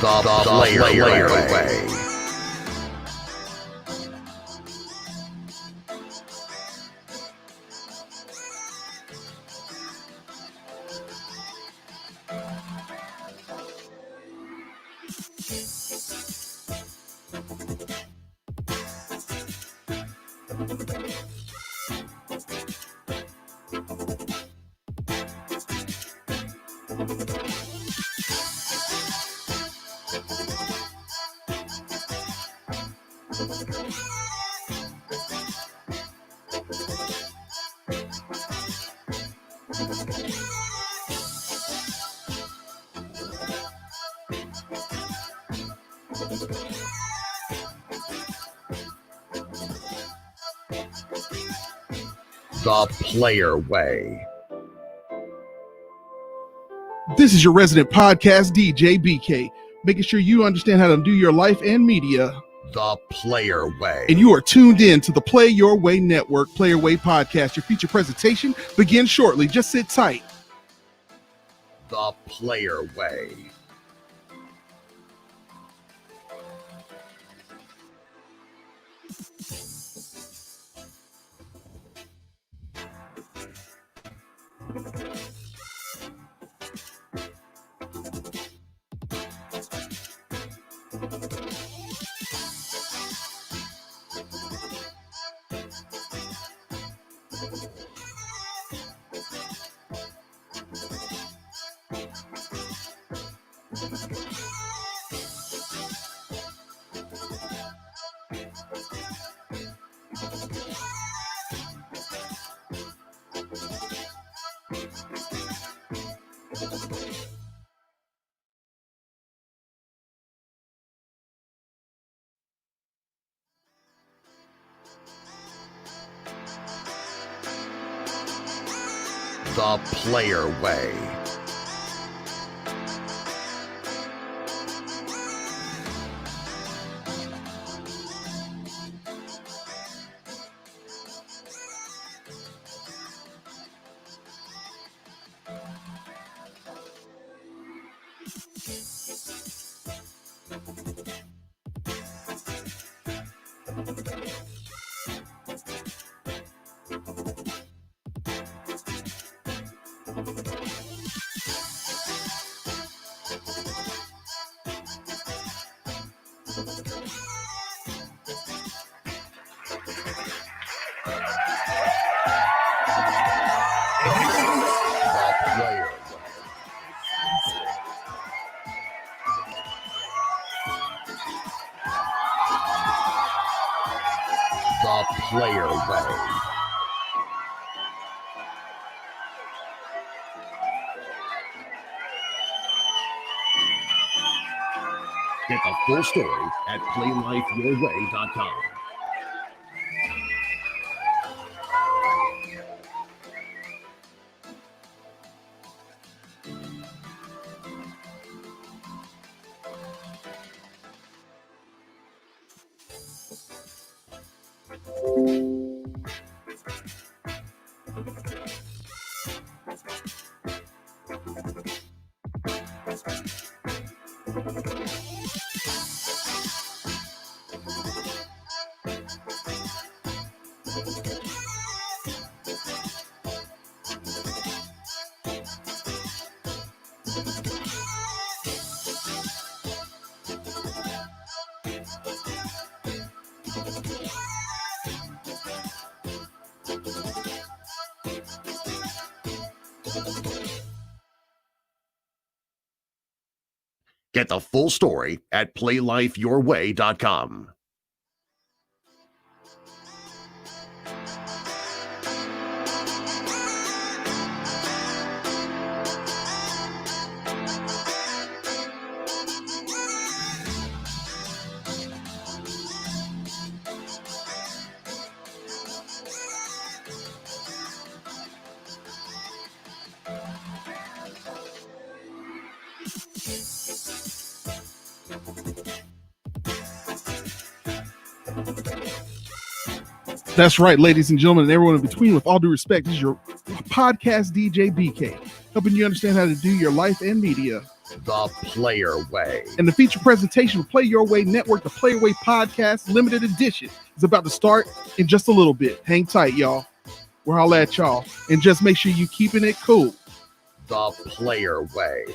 The Player Way. The Player Way. This is your resident podcast DJ BK, making sure you understand how to do your life and media. The Player Way. And you are tuned in to the Play Your Way Network, Player Way Podcast. Your feature presentation begins shortly. Just sit tight. The Player Way. The Player Way. The Player Way. Get the full story at PlayLifeYourWay.com. Get the full story at PlayLifeYourWay.com. That's right, ladies and gentlemen, and everyone in between, with all due respect, this is your podcast DJ BK, helping you understand how to do your life and media. The Player Way. And the feature presentation of Play Your Way Network, the Player Way Podcast Limited Edition, is about to start in just a little bit. Hang tight, y'all. We'll holla at y'all. And just make sure you keeping it cool. The Player Way.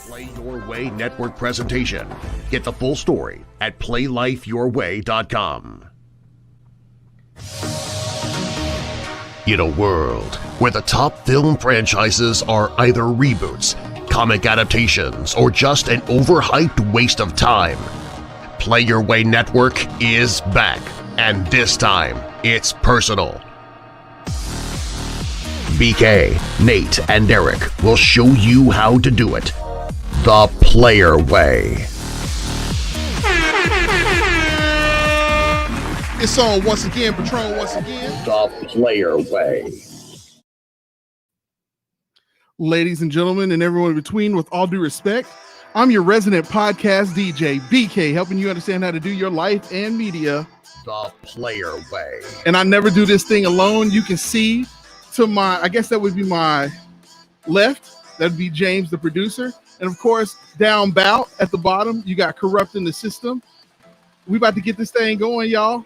Play Your Way Network presentation. Get the full story at PlayLifeYourWay.com. In a world where the top film franchises are either reboots, comic adaptations, or just an overhyped waste of time, Play Your Way Network is back, and this time it's personal. BK, Nate, and Derek will show you how to do it the Player Way. It's on once again, Patron, once again. The Player Way. Ladies and gentlemen, and everyone in between, with all due respect, I'm your resident podcast DJ, BK, helping you understand how to do your life and media The Player Way. And I never do this thing alone. You can see to my, I guess that would be my left. That'd be James, the producer. And of course, down bout at the bottom, you got Corrupting the System. We about to get this thing going, y'all.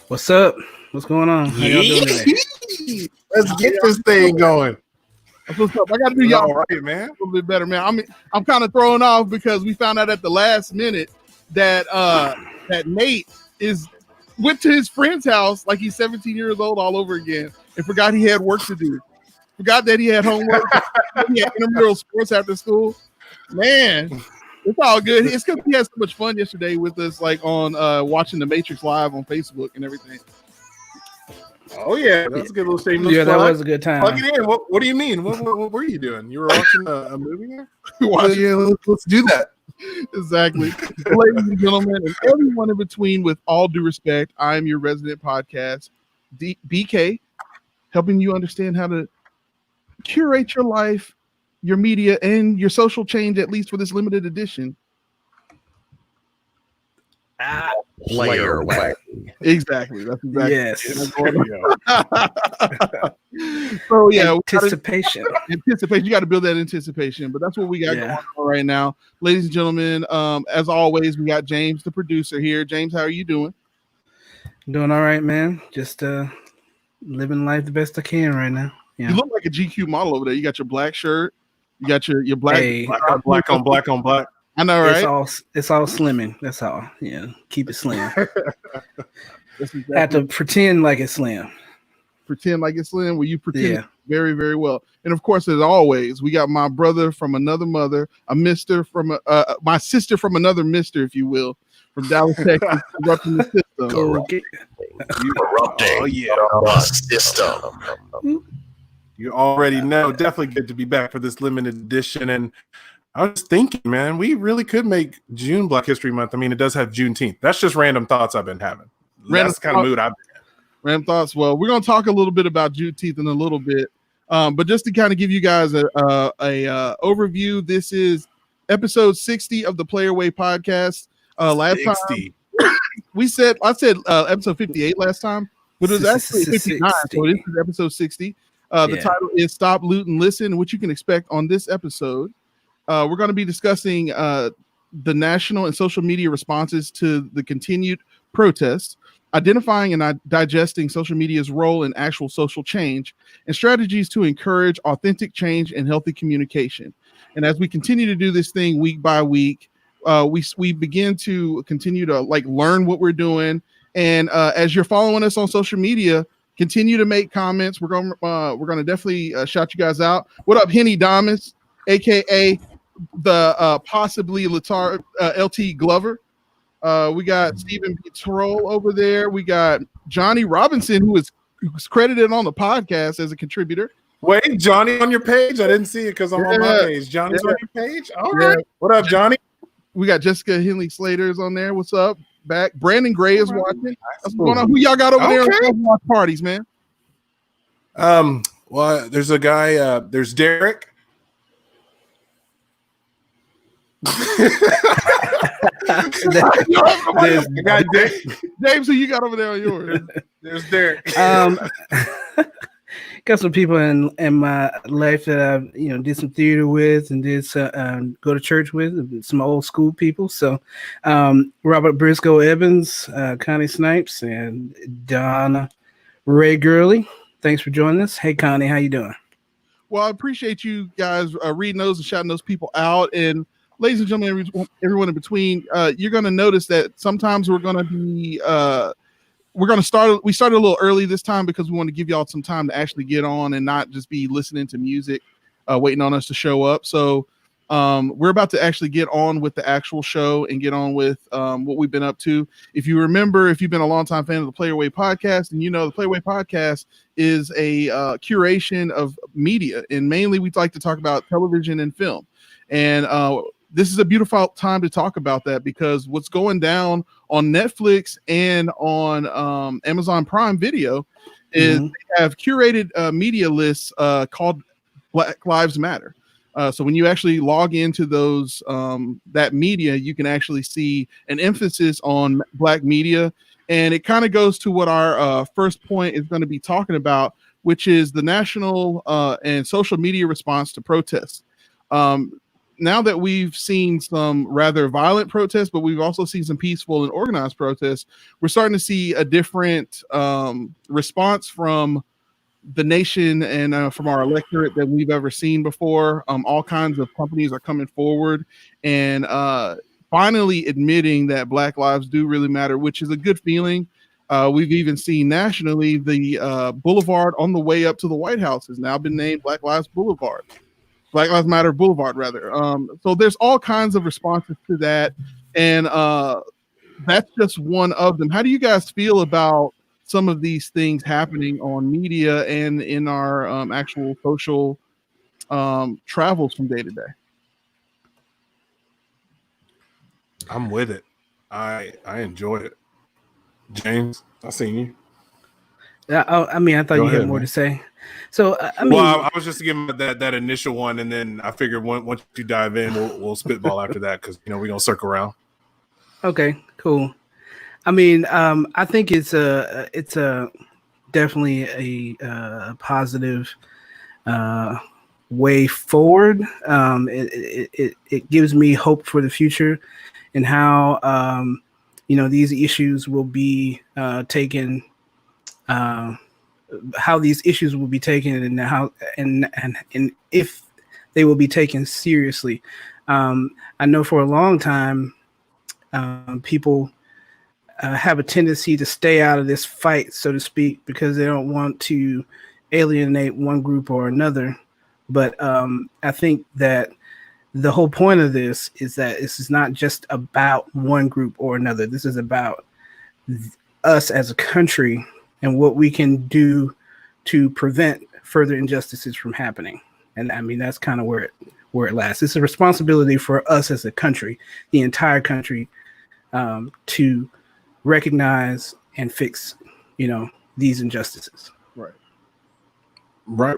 What's up? What's going on? How y'all doing today? Let's get this thing going. That's what's up. I got to do y'all All right, man. a little bit better, man. I'm kind of thrown off because we found out at the last minute that that Nate went to his friend's house like he's 17 years old all over again and forgot he had work to do. Forgot that he had homework. He had intramural sports after school. Man, it's all good. It's because he had so much fun yesterday with us, like on watching The Matrix live on Facebook and everything. Oh yeah, that's a good little statement. Yeah, that was a good time. Plug it in. What do you mean? What were you doing? You were watching a movie there? Yeah, let's do that. Exactly. Ladies and gentlemen, and everyone in between, with all due respect, I am your resident podcast, BK, helping you understand how to curate your life, your media, and your social change, at least for this limited edition. Player Way. Exactly. That's exactly. Yes. So yeah, Anticipation. Anticipation. You got to build that anticipation, but that's what we got going on right now, ladies and gentlemen. As always, we got James, the producer, here. James, how are you doing? Doing all right, man. Just living life the best I can right now. Yeah. You look like a GQ model over there. You got your black shirt. You got your black. Hey, black on black on black. I know, right? It's all slimming. That's all. Yeah, keep it slim. Exactly. Have to pretend like it's slim. Pretend like it's slim. Well, you pretend very, very well. And of course, as always, we got my brother from another mother, a mister from my sister from another mister, if you will, from Dallas, Texas, Corrupting the System. Corrupting the system. You already know. Definitely good to be back for this limited edition. And I was thinking, man, we really could make June Black History Month. I mean, it does have Juneteenth. That's just random thoughts I've been having. That's the kind of mood I've been in. Random thoughts. Well, we're going to talk a little bit about Juneteenth in a little bit, but just to kind of give you guys a overview, this is episode 60 of the Player Way podcast. Last 60. Time I said episode 58 last time, but it was actually 59. So this is episode 60. The title is "Stop, Loot, and Listen," which you can expect on this episode. We're going to be discussing the national and social media responses to the continued protests, identifying and digesting social media's role in actual social change, and strategies to encourage authentic change and healthy communication. And as we continue to do this thing week by week, we begin to continue to learn what we're doing. And as you're following us on social media, continue to make comments. We're gonna definitely shout you guys out. What up, Henny Damas, aka the possibly LT Glover? We got Stephen B. Troll over there. We got Johnny Robinson, who's credited on the podcast as a contributor. Wait, Johnny on your page? I didn't see it because I'm on my page. Johnny's on your page? All right. What up, Johnny? We got Jessica Henley Slater's on there. What's up? Back. Brandon Gray is watching. What's going on? Who y'all got over there on watch parties, man? Well, there's a guy, there's Derek. There's James, who you got over there on yours? There's Derek. Got some people in my life that I did some theater with and did some, go to church with, some old school people. So Robert Briscoe Evans, Connie Snipes, and Donna Ray Gurley. Thanks for joining us. Hey Connie, how you doing? Well, I appreciate you guys reading those and shouting those people out. And ladies and gentlemen, everyone in between, you're going to notice that sometimes we're going to be we started a little early this time because we want to give y'all some time to actually get on and not just be listening to music, waiting on us to show up. So we're about to actually get on with the actual show and get on with what we've been up to. If you remember, if you've been a longtime fan of the Player Way podcast, and the Player Way podcast is a curation of media, and mainly we'd like to talk about television and film. And this is a beautiful time to talk about that because what's going down on Netflix and on Amazon Prime Video is they have curated media lists called Black Lives Matter. So when you actually log into those that media, you can actually see an emphasis on Black media. And it kind of goes to what our first point is going to be talking about, which is the national and social media response to protests. Now that we've seen some rather violent protests, but we've also seen some peaceful and organized protests, we're starting to see a different response from the nation and from our electorate that we've ever seen before. All kinds of companies are coming forward and finally admitting that Black lives do really matter, which is a good feeling. We've even seen nationally the boulevard on the way up to the White House has now been named Black Lives Matter Boulevard, rather. So there's all kinds of responses to that, and that's just one of them. How do you guys feel about some of these things happening on media and in our actual social travels from day to day? I'm with it. I enjoy it. James, I seen you. I mean, I thought you had more to say. So I mean, I was just giving that initial one, and then I figured once you dive in, we'll spitball after that because we're gonna circle around. Okay, cool. I mean, I think it's a definitely a positive way forward. It gives me hope for the future and how these issues will be taken. How these issues will be taken and how and if they will be taken seriously. I know for a long time, people have a tendency to stay out of this fight, so to speak, because they don't want to alienate one group or another. But I think that the whole point of this is that this is not just about one group or another. This is about us as a country and what we can do to prevent further injustices from happening. And I mean, that's kind of where it lasts. It's a responsibility for us as a country, the entire country, to recognize and fix, these injustices. Right.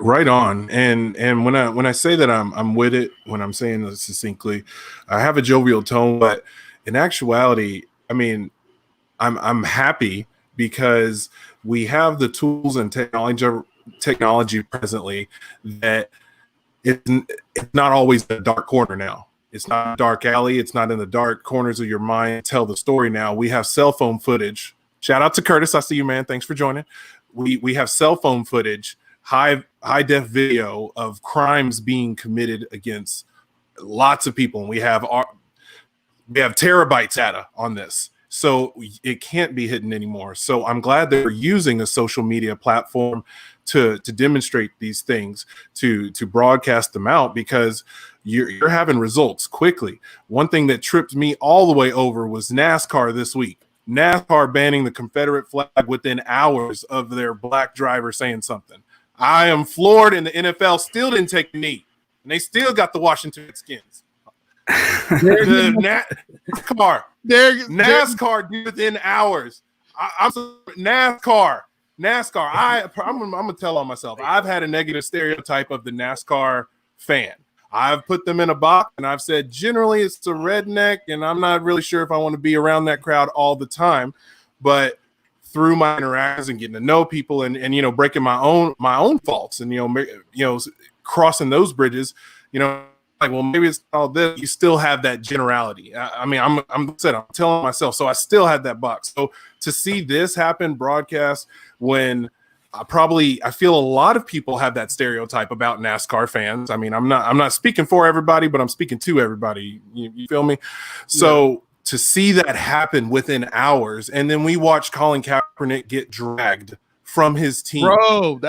Right on. And when I say that I'm with it, when I'm saying this succinctly, I have a jovial tone, but in actuality, I mean, I'm happy because we have the tools and technology presently that it's not always a dark corner now. It's not a dark alley. It's not in the dark corners of your mind. Tell the story now. We have cell phone footage. Shout out to Curtis. I see you, man. Thanks for joining. We have cell phone footage, high def video of crimes being committed against lots of people, and we have terabytes data on this, so it can't be hidden anymore. So I'm glad that we're using a social media platform to demonstrate these things, to broadcast them out, because you're having results quickly. One thing that tripped me all the way over was NASCAR this week. NASCAR banning the Confederate flag within hours of their black driver saying something. I am floored, and the NFL still didn't take a knee, and they still got the Washington Redskins. NASCAR did within hours. I'm NASCAR. I'm gonna tell on myself. I've had a negative stereotype of the NASCAR fan. I've put them in a box, and I've said generally it's a redneck, and I'm not really sure if I want to be around that crowd all the time. But through my interactions and getting to know people, and breaking my own faults, and crossing those bridges, like, well, maybe it's all this. You still have that generality. I mean, I'm telling myself, so I still had that box. So to see this happen broadcast when I feel a lot of people have that stereotype about NASCAR fans. I mean, I'm not speaking for everybody, but I'm speaking to everybody. You feel me? So to see that happen within hours, and then we watch Colin Kaepernick get dragged from his team. Bro,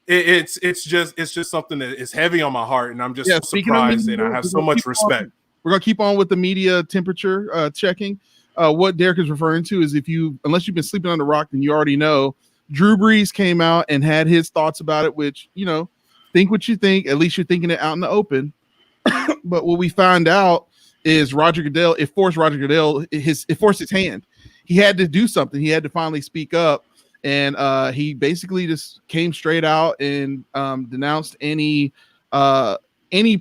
it's just something that is heavy on my heart, and I'm just so surprised, and I have so much respect. We're gonna keep on with the media temperature checking. What Derek is referring to is unless you've been sleeping on the rock, then you already know Drew Brees came out and had his thoughts about it, which, think what you think, at least you're thinking it out in the open. But what we found out is it forced Roger Goodell, it forced his hand. He had to do something. He had to finally speak up. And he basically just came straight out and denounced any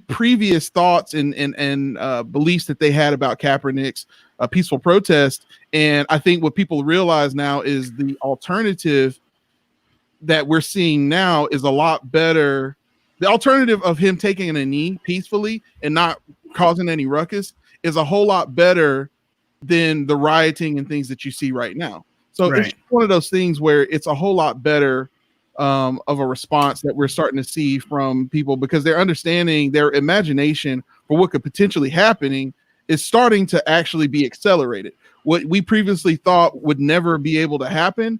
previous thoughts and beliefs that they had about Kaepernick's peaceful protest. And I think what people realize now is the alternative that we're seeing now is a lot better. The alternative of him taking a knee peacefully and not causing any ruckus is a whole lot better than the rioting and things that you see right now. So It's one of those things where it's a whole lot better of a response that we're starting to see from people, because they're understanding, their imagination for what could potentially happening is starting to actually be accelerated. What we previously thought would never be able to happen,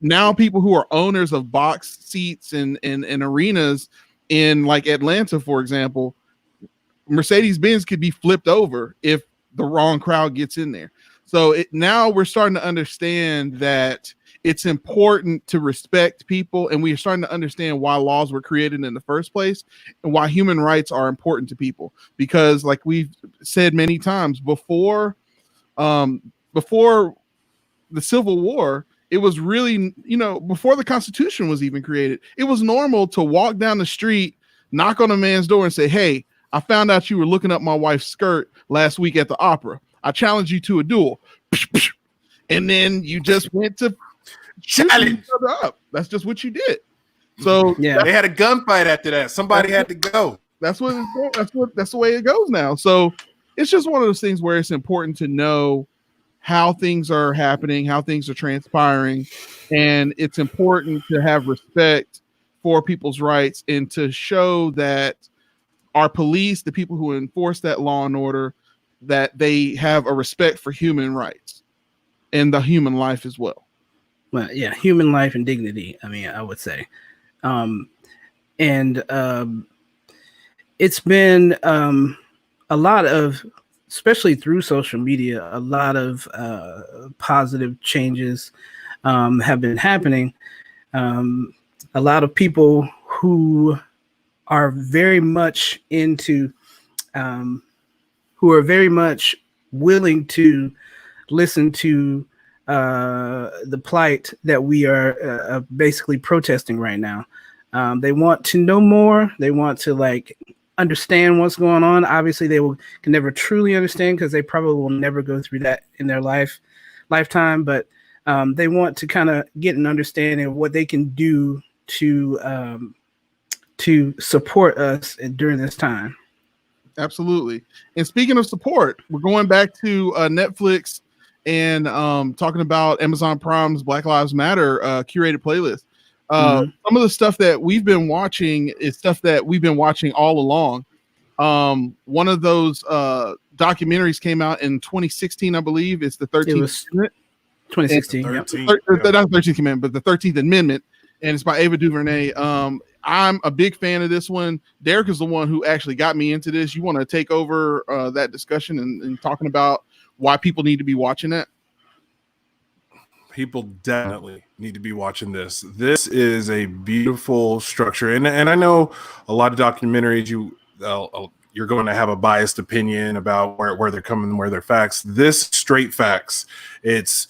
now people who are owners of box seats and arenas in like Atlanta, for example, Mercedes-Benz could be flipped over if the wrong crowd gets in there. So now we're starting to understand that it's important to respect people, and we're starting to understand why laws were created in the first place and why human rights are important to people. Because like we've said many times before the Civil War, it was really, before the Constitution was even created, it was normal to walk down the street, knock on a man's door and say, "Hey, I found out you were looking up my wife's skirt last week at the opera. I challenge you to a duel." And then you just went to challenge each other up. That's just what you did. So they had a gunfight after that. Somebody had to go. That's the way it goes now. So it's just one of those things where it's important to know how things are happening, how things are transpiring, and it's important to have respect for people's rights and to show that our police, the people who enforce that law and order, that they have a respect for human rights and the human life as well. Well, yeah, human life and dignity. I mean, I would say, it's been a lot of, especially through social media, a lot of positive changes have been happening. A lot of people who are very much into, who are very much willing to listen to the plight that we are basically protesting right now. They want to know more. They want to like understand what's going on. Obviously, can never truly understand because they probably will never go through that in their lifetime. But they want to kind of get an understanding of what they can do to support us during this time. Absolutely. And speaking of support, we're going back to Netflix and talking about Amazon Prime's Black Lives Matter curated playlist. Some of the stuff that we've been watching is stuff that we've been watching all along. One of those documentaries came out in 2016, I believe. It's the 13th Amendment. 2016. Not the 13th Amendment, but the 13th Amendment. And it's by Ava DuVernay. I'm a big fan of this one. Derek is the one who actually got me into this. You want to take over that discussion and talking about why people need to be watching that? People definitely need to be watching this. This is a beautiful structure, and I know a lot of documentaries you're going to have a biased opinion about where they're coming, where they're facts. This straight facts. It's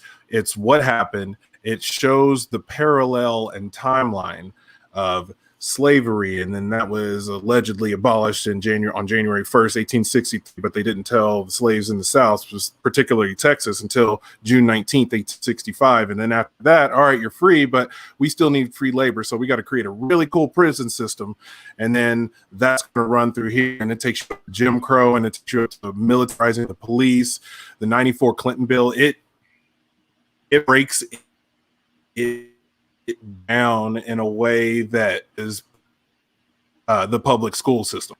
what happened. It shows the parallel and timeline of slavery, and then that was allegedly abolished on January 1st, 1863, but they didn't tell the slaves in the South, particularly Texas, until June 19th, 1865. And then after that, all right, you're free, but we still need free labor, so we got to create a really cool prison system. And then that's going to run through here, and it takes you to Jim Crow, and it takes you to militarizing the police, the 94 Clinton bill. It breaks it down in a way that is the public school system.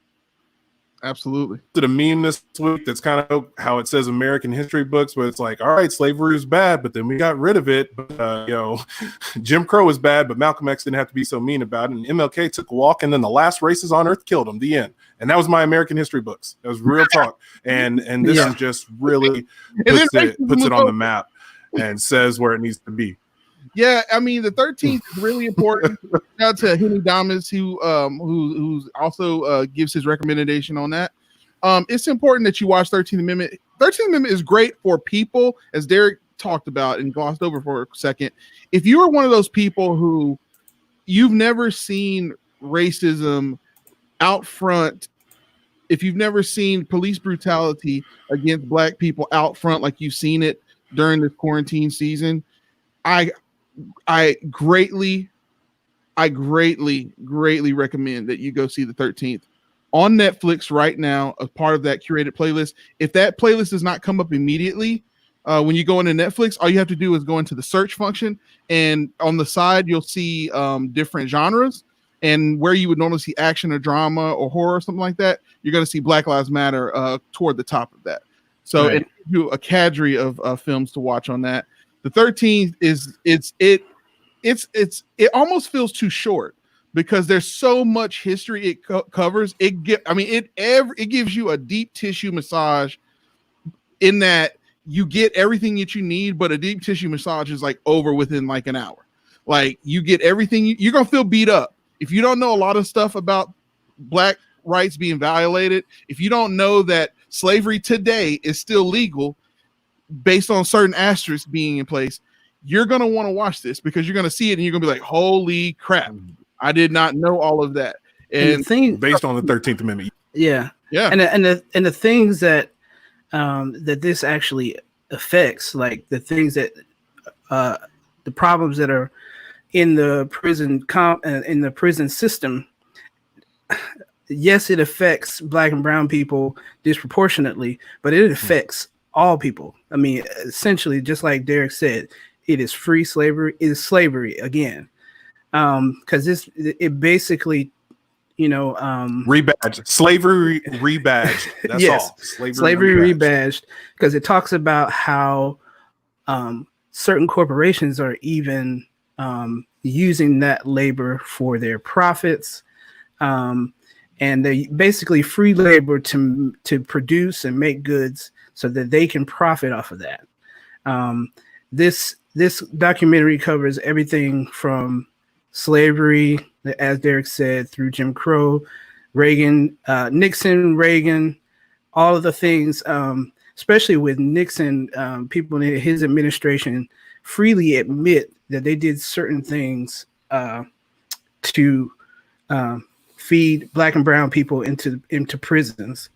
Absolutely. To the meme this week, that's kind of how it says American history books, but it's like, all right, slavery was bad, but then we got rid of it. But Jim Crow was bad, but Malcolm X didn't have to be so mean about it. And MLK took a walk, and then the last races on Earth killed him. The end. And that was my American history books. That was real talk. And this is just really puts it on the map and says where it needs to be. Yeah, I mean the 13th is really important. Shout out to Henry Damas, who also gives his recommendation on that. It's important that you watch 13th Amendment. 13th Amendment is great for people, as Derek talked about and glossed over for a second. If you are one of those people who you've never seen racism out front, if you've never seen police brutality against Black people out front like you've seen it during this quarantine season, I greatly recommend that you go see the 13th on Netflix right now, as part of that curated playlist. If that playlist does not come up immediately when you go into Netflix, all you have to do is go into the search function, and on the side you'll see different genres, and where you would normally see action or drama or horror or something like that, you're going to see Black Lives Matter toward the top of that. So It gives you a cadre of films to watch on that. The 13th it almost feels too short because there's so much history it covers. It gives you a deep tissue massage in that you get everything that you need, but a deep tissue massage is like over within like an hour. Like you get everything you're gonna feel beat up if you don't know a lot of stuff about Black rights being violated. If you don't know that slavery today is still legal, based on certain asterisks being in place, you're going to want to watch this because you're going to see it and you're going to be like, holy crap, I did not know all of that. And based on the 13th Amendment. Yeah. And the things that that this actually affects, like the things that the problems that are in the prison system, yes, it affects Black and brown people disproportionately, but it affects all people. I mean, essentially, just like Derek said, it is free slavery. It is slavery again, because it basically, rebadged slavery, rebadged. That's yes, all. Slavery rebadged, because it talks about how certain corporations are even using that labor for their profits. And they basically free labor to produce and make goods so that they can profit off of that. This documentary covers everything from slavery, as Derek said, through Jim Crow, Reagan, Nixon, Reagan, all of the things, especially with Nixon, people in his administration freely admit that they did certain things to feed Black and brown people into prisons,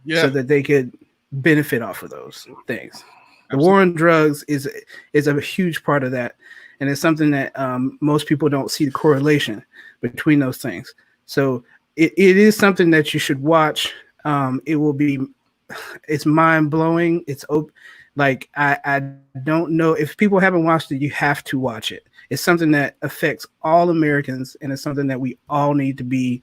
so that they could benefit off of those things. The war on drugs is a huge part of that, and it's something that most people don't see the correlation between those things. So it is something that you should watch. It's mind blowing. It's like I don't know if people haven't watched it, you have to watch it. It's something that affects all Americans, and it's something that we all need to be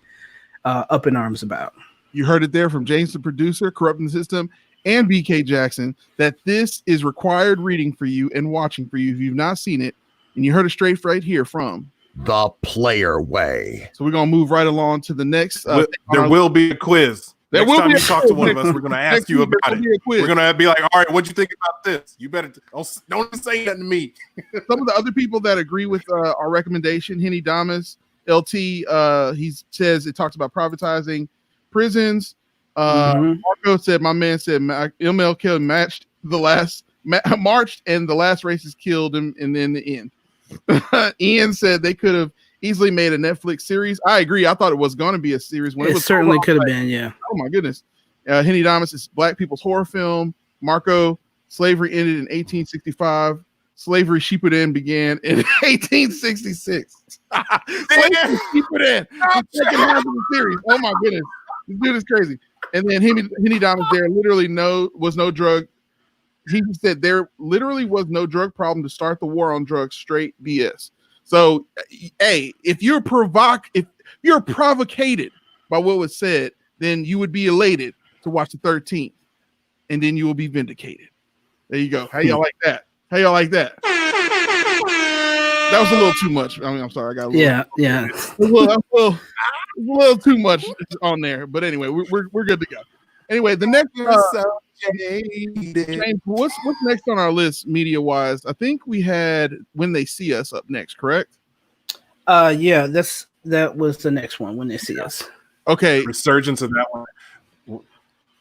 up in arms about. You heard it there from James, the producer, Corrupting the System, and BK Jackson, that this is required reading for you and watching for you if you've not seen it. And you heard it straight right here from The Player Way. So we're going to move right along to the next. There will be a quiz. There Next will time be you a talk quiz. to one of us, we're going to ask you about it. We're going to be like, all right, what'd you think about this? You better don't say nothing to me. Some of the other people that agree with our recommendation, Henny Damas, LT, he says it talks about privatizing prisons. Marco said, my man said MLK marched and the last racist killed him, and in the end. Ian said they could have easily made a Netflix series. I agree. I thought it was going to be a series. When It certainly could have been, yeah. Oh my goodness. Henny Damas is Black people's horror film. Marco, slavery ended in 1865. Slavery Shippuden began in 1866. Slavery Shippuden. The second half of the series. Oh my goodness. This dude is crazy. And then Henny Damas, there literally was no drug. He said there literally was no drug problem to start the war on drugs. Straight BS. So, hey, if you're provocated by what was said, then you would be elated to watch the 13th, and then you will be vindicated. There you go. How y'all like that? How y'all like that? That was a little too much. I mean, I'm sorry. I got a little, yeah. a little too much on there. But anyway, we're good to go. Anyway, the next James, what's next on our list media wise? I think we had When They See Us up next, correct? Yeah, that was the next one, When They See Us. Okay. Resurgence of that one.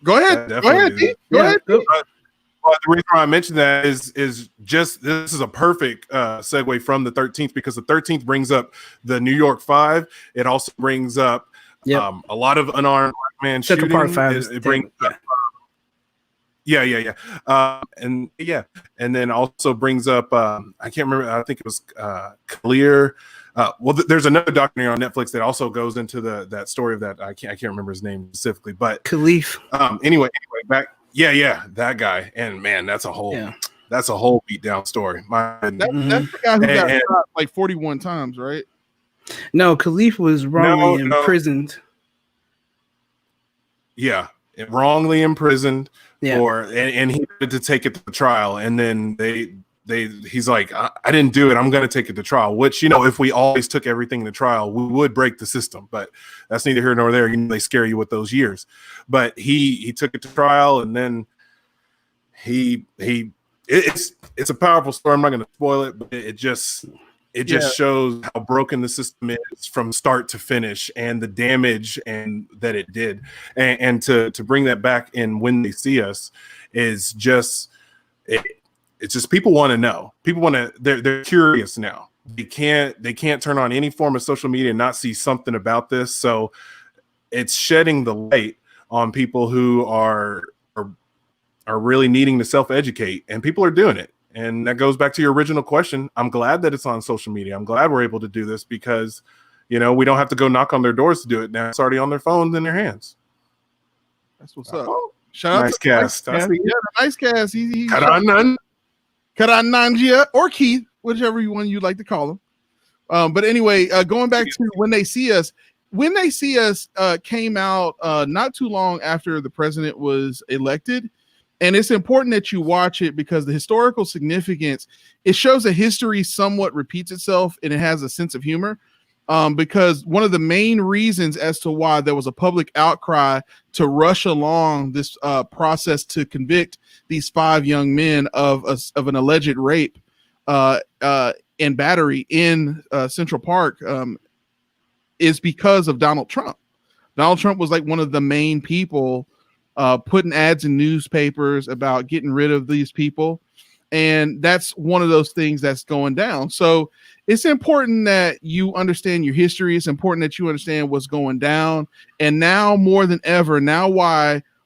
Go ahead. Go ahead. Go ahead. Well, the reason why I mentioned that is just this is a perfect segue from the 13th, because the 13th brings up the New York Five. It also brings up a lot of unarmed black man Central shooting. Park Five. It brings up, and then also brings up I can't remember. I think it was Clear. There's another documentary on Netflix that also goes into that story of that. I can't remember his name specifically, but Khalif. Anyway, back. Yeah, that guy. And man, that's a whole beat down story. That's the guy who got shot like 41 times, right? No, Khalif was wrongly imprisoned. Yeah, wrongly imprisoned. Yeah. And he had to take it to trial, and then he's like, I didn't do it. I'm going to take it to trial. Which, if we always took everything to trial, we would break the system. But that's neither here nor there. They scare you with those years. But he took it to trial, and then it's a powerful story. I'm not going to spoil it, but it just shows how broken the system is from start to finish, and the damage and that it did. And to bring that back in When They See Us is just it's just people want to know. People want to. They're curious now. They can't turn on any form of social media and not see something about this. So it's shedding the light on people who are really needing to self-educate, and people are doing it. And that goes back to your original question. I'm glad that it's on social media. I'm glad we're able to do this because, we don't have to go knock on their doors to do it. Now it's already on their phones in their hands. That's what's up. Shout out nice to cast. Nice cast. He Karananja or Keith, whichever one you'd like to call him. But anyway, going back to When They See Us. When They See Us came out not too long after the president was elected. And it's important that you watch it because the historical significance, it shows that history somewhat repeats itself, and it has a sense of humor. Because one of the main reasons as to why there was a public outcry to rush along this process to convict these 5 young men of an alleged rape and battery in Central Park is because of Donald Trump. Donald Trump was like one of the main people putting ads in newspapers about getting rid of these people. And that's one of those things that's going down. So it's important that you understand your history. It's important that you understand what's going down. And now more than ever,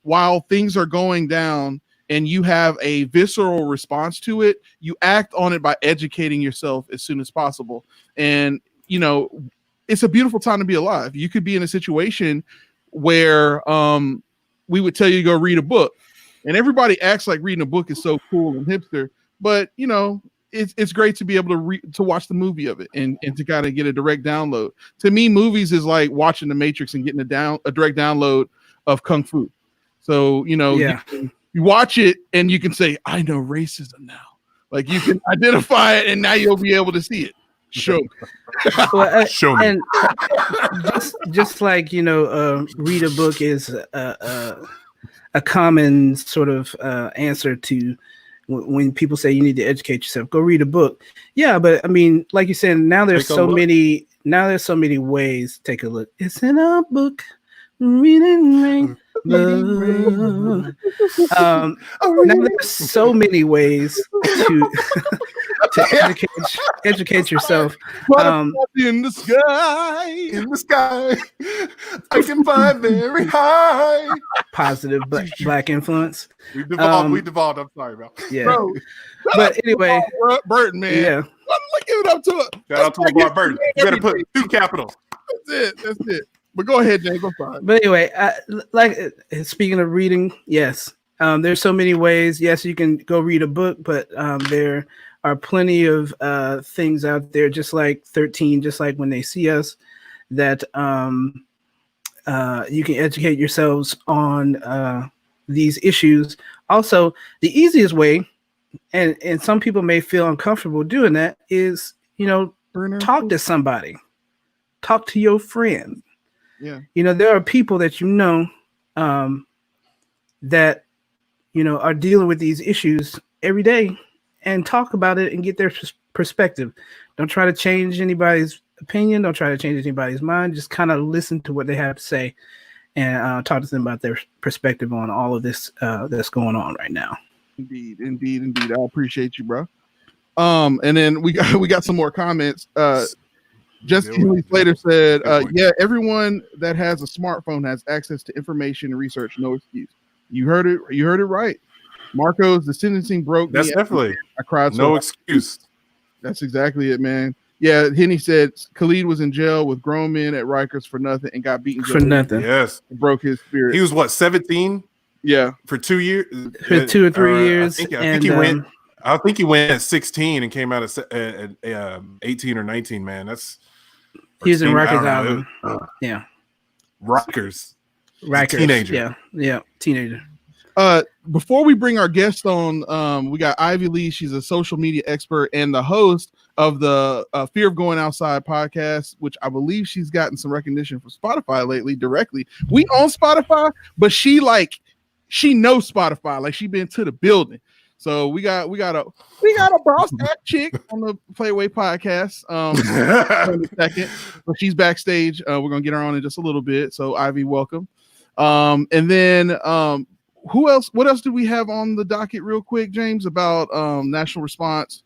while things are going down and you have a visceral response to it, you act on it by educating yourself as soon as possible. And, it's a beautiful time to be alive. You could be in a situation where we would tell you to go read a book. And everybody acts like reading a book is so cool and hipster, but it's great to be able to watch the movie of it and to kind of get a direct download. To me, movies is like watching The Matrix and getting a direct download of Kung Fu. So you watch it and you can say, I know racism now. Like you can identify it and now you'll be able to see it. Show me. Show me. And just like read a book is a common sort of answer to when people say you need to educate yourself. Go read a book. Yeah, but I mean, like you said, now there's so many ways. Take a look. It's in a book. Reading rain. Now there's so many ways to educate yourself. In the sky, I can fly very high. Positive black influence. We devolved. I'm sorry, bro. Yeah. Bro, but anyway, Burton, man. Yeah. Let's give it up to it. Shout out to LeVar Burton. You better put 2 capitals. That's it. But go ahead, James. I'm fine. But anyway, speaking of reading, yes, there's so many ways. Yes, you can go read a book, but there are plenty of things out there, just like 13, just like When They See Us, that you can educate yourselves on these issues. Also, the easiest way, and some people may feel uncomfortable doing that, is talk to somebody, talk to your friend. Yeah. There are people that that are dealing with these issues every day, and talk about it and get their perspective. Don't try to change anybody's opinion. Don't try to change anybody's mind. Just kind of listen to what they have to say and talk to them about their perspective on all of this that's going on right now. Indeed. I appreciate you, bro. And then we got some more comments. Justin Slater said, yeah, everyone that has a smartphone has access to information and research. No excuse. You heard it right. Marcos, the sentencing broke. That's definitely. I cried. No excuse. That's exactly it, man. Yeah, Henny said Khalid was in jail with grown men at Rikers for nothing and got beaten for nothing. Yes. It broke his spirit. He was 17? Yeah. For 2 years? For 2 or 3 years. I think he went at 16 and came out at 18 or 19, man. He was in Rikers Island. Yeah. Rikers. Teenager. Yeah. Teenager. Before we bring our guest on, we got Ivy Lee. She's a social media expert and the host of the Fear of Going Outside podcast, which I believe she's gotten some recognition from Spotify lately directly. We own Spotify, but she knows Spotify. Like she been to the building. So we got a boss ass chick on the Playway podcast. In a second, but she's backstage. We're gonna get her on in just a little bit. So Ivy, welcome. And then who else? What else do we have on the docket, real quick, James? About national response.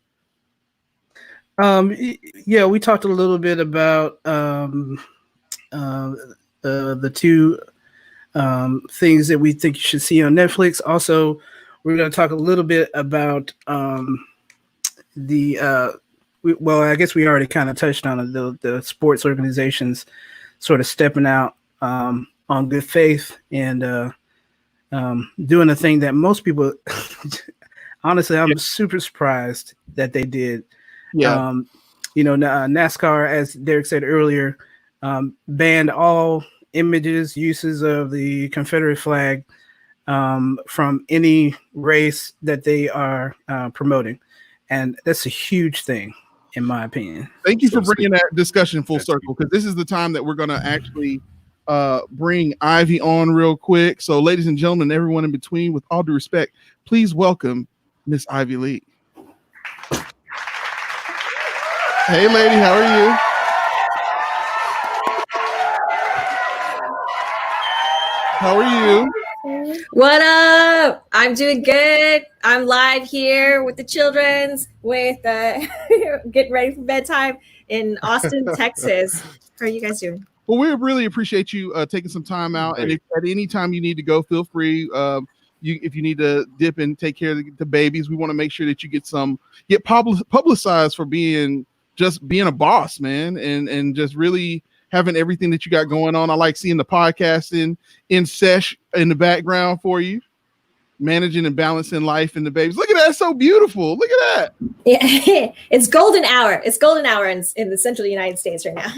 Yeah, we talked a little bit about the 2 things that we think you should see on Netflix. Also, we're going to talk a little bit about I guess we already kind of touched on it, the sports organizations sort of stepping out on good faith and doing a thing that most people, honestly, I'm super surprised that they did. Yeah. NASCAR, as Derek said earlier, banned all uses of the Confederate flag from any race that they are promoting. And that's a huge thing, in my opinion. Thank you for bringing that discussion full circle, because this is the time that we're going to actually bring Ivy on real quick. So, ladies and gentlemen, everyone in between, with all due respect, please welcome Miss Ivy Lee. Hey, lady, how are you? How are you? What up? I'm doing good. I'm live here with the children's, with getting ready for bedtime in Austin, Texas. How are you guys doing? Well, we really appreciate you taking some time out. Great. And if at any time you need to go, feel free. If you need to dip and take care of the babies, we want to make sure that you get publicized for being a boss, man, and just really having everything that you got going on. I like seeing the podcast in sesh in the background for you, managing and balancing life and the babies. Look at that, so beautiful. Look at that. Yeah, it's golden hour. It's golden hour in the central United States right now.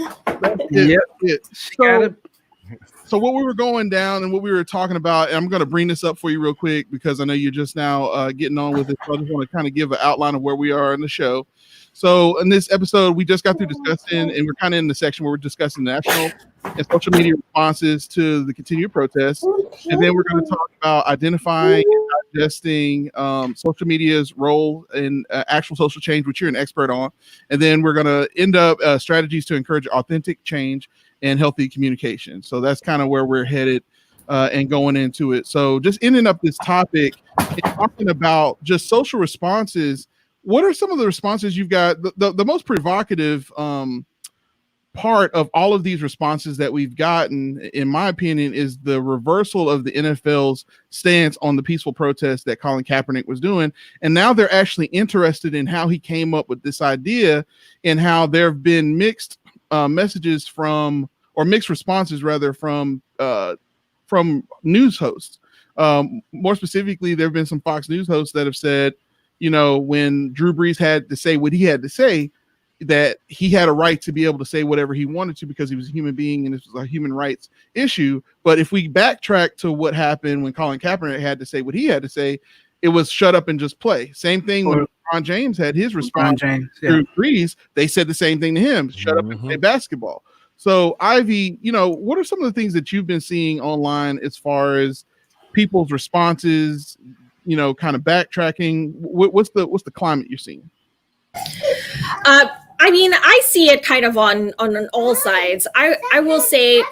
So what we were going down and what we were talking about, and I'm going to bring this up for you real quick because I know you're just now getting on with it. So I just want to kind of give an outline of where we are in the show. So in this episode, we just got through discussing, and we're kind of in the section where we're discussing national and social media responses to the continued protests. And then we're going to talk about identifying and digesting social media's role in actual social change, which you're an expert on. And then we're going to end up strategies to encourage authentic change and healthy communication. So that's kind of where we're headed and going into it. So just ending up this topic and talking about just social responses. What are some of the responses you've got? The most provocative part of all of these responses that we've gotten, in my opinion, is the reversal of the NFL's stance on the peaceful protest that Colin Kaepernick was doing. And now they're actually interested in how he came up with this idea and how there have been mixed messages mixed responses rather from news hosts. More specifically, there have been some Fox News hosts that have said, when Drew Brees had to say what he had to say, that he had a right to be able to say whatever he wanted to because he was a human being and this was a human rights issue. But if we backtrack to what happened when Colin Kaepernick had to say what he had to say, it was shut up and just play. Same thing when LeBron James had his response to Drew Brees. They said the same thing to him, shut up and play basketball. So Ivy, what are some of the things that you've been seeing online as far as people's responses, kind of backtracking? What's the climate you're seeing? I mean, I see it kind of on all sides. I will say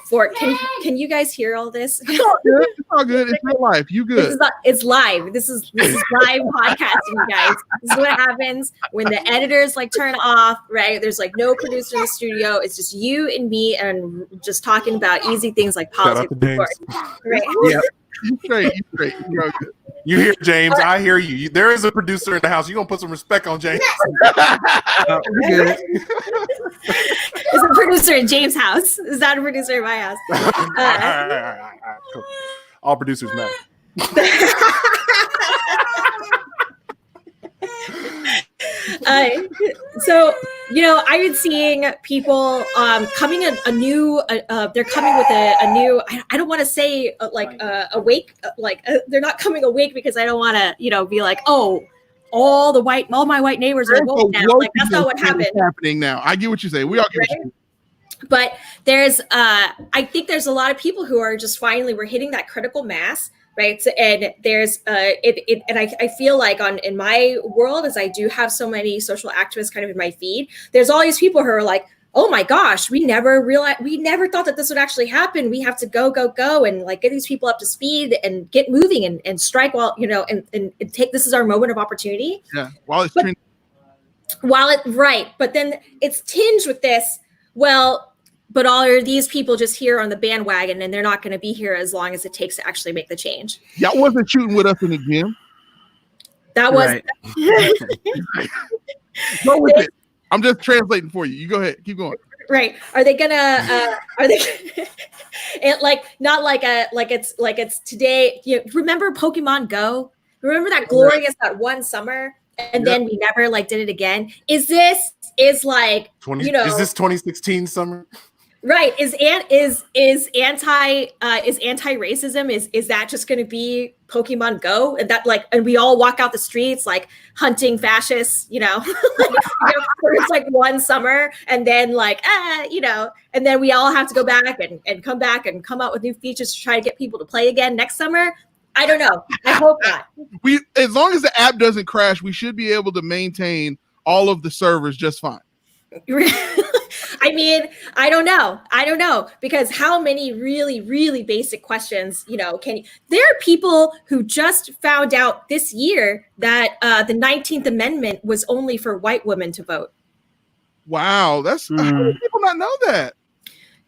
can you guys hear all this? It's all good. It's all good. It's real life. You good. It's live. This is live podcasting, you guys. This is what happens when the editors turn off, right? There's no producer in the studio. It's just you and me and just talking about easy things like politics. Right. Yeah. You straight. You're all good. You hear James? I hear you. There is a producer in the house. You're gonna put some respect on James. It's a producer in James' house. Is that a producer in my house? Cool. All producers matter. So I've been seeing people coming they're coming with a new, I don't want to say awake, they're not coming awake because I don't want to be like, oh, all my white neighbors are woke now. That's not what happening now. I get what you're saying. We all get what you're saying. But there's I think there's a lot of people who are just we're hitting that critical mass. Right. So, and there's and I feel like in my world, as I do have so many social activists kind of in my feed, there's all these people who are like, oh my gosh, we never thought that this would actually happen. We have to go and get these people up to speed and get moving and strike while, and take, this is our moment of opportunity. Yeah. While it's trending. Right. But then it's tinged with this, but all are these people just here on the bandwagon and they're not going to be here as long as it takes to actually make the change. Y'all wasn't shooting with us in the gym. That was. Right. Go with it. I'm just translating for you. You go ahead. Keep going. Right. Are they gonna, it's today. Remember Pokemon Go? Remember that glorious, that one summer? And then we never did it again. Is this 2016 summer? Right. Is anti-racism, is that just going to be Pokemon Go? And that and we all walk out the streets hunting fascists, for one summer, and then and then we all have to go back and come back and come out with new features to try to get people to play again next summer. I don't know. I hope not. As long as the app doesn't crash, we should be able to maintain all of the servers just fine. I mean, I don't know because how many really, really basic questions, there are people who just found out this year that the 19th Amendment was only for white women to vote. Wow, how do people not know that?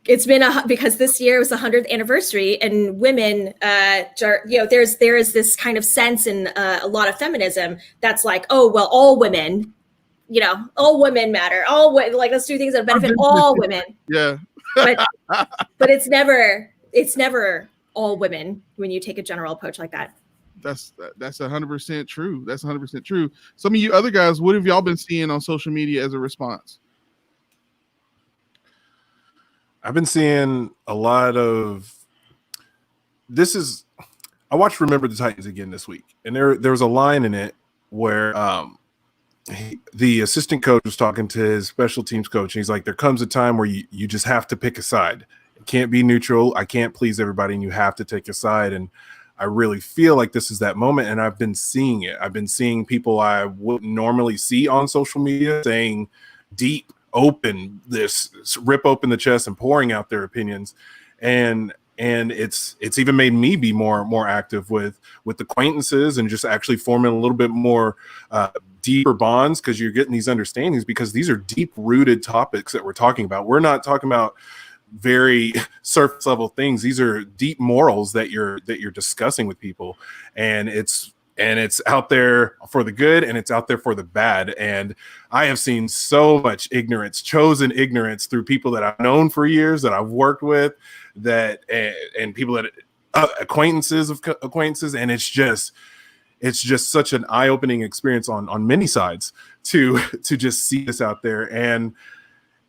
It's been because this year was the 100th anniversary, and women, there is this kind of sense in a lot of feminism that's like, oh well, all women, all women matter. Let's do things that benefit all women. Yeah, but it's never all women when you take a general approach like that. That's 100% true. That's 100% true. Some of you other guys, what have y'all been seeing on social media as a response? I've been seeing a lot of I watched Remember the Titans again this week, and there was a line in it where the assistant coach was talking to his special teams coach, and he's like, there comes a time where you just have to pick a side. You can't be neutral. I can't please everybody, and you have to take a side. And I really feel like this is that moment, and I've been seeing it. I've been seeing people I wouldn't normally see on social media saying deep, open, this rip open the chest and pouring out their opinions, and it's even made me be more active with acquaintances and just actually forming a little bit more deeper bonds, because you're getting these understandings, because these are deep rooted topics that we're talking about. We're not talking about very surface level things. These are deep morals that you're discussing with people, and it's out there for the good, and it's out there for the bad. And I have seen so much ignorance, chosen ignorance, through people that I've known for years, that I've worked with, and people that acquaintances of acquaintances. And it's just such an eye-opening experience on many sides to just see this out there. And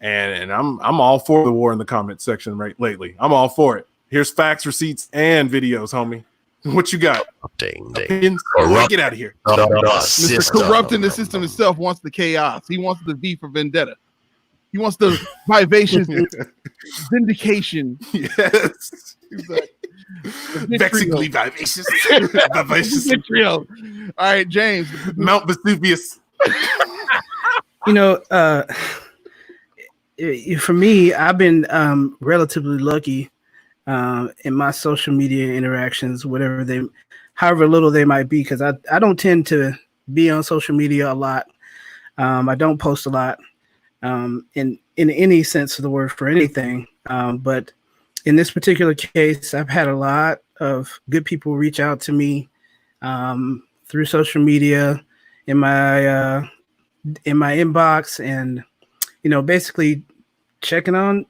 I'm all for the war in the comment section lately. I'm all for it. Here's facts, receipts, and videos, homie. What you got? Get out of here. Mr. Corrupting the system itself wants the chaos. He wants the V for vendetta. He wants the vivacious vindication. Yes. Vexingly vivacious. Vivacious. All right, James. Mount Vesuvius. For me, I've been relatively lucky in my social media interactions, however little they might be, because I don't tend to be on social media a lot. I don't post a lot in any sense of the word for anything. But in this particular case, I've had a lot of good people reach out to me through social media in my inbox, and basically checking on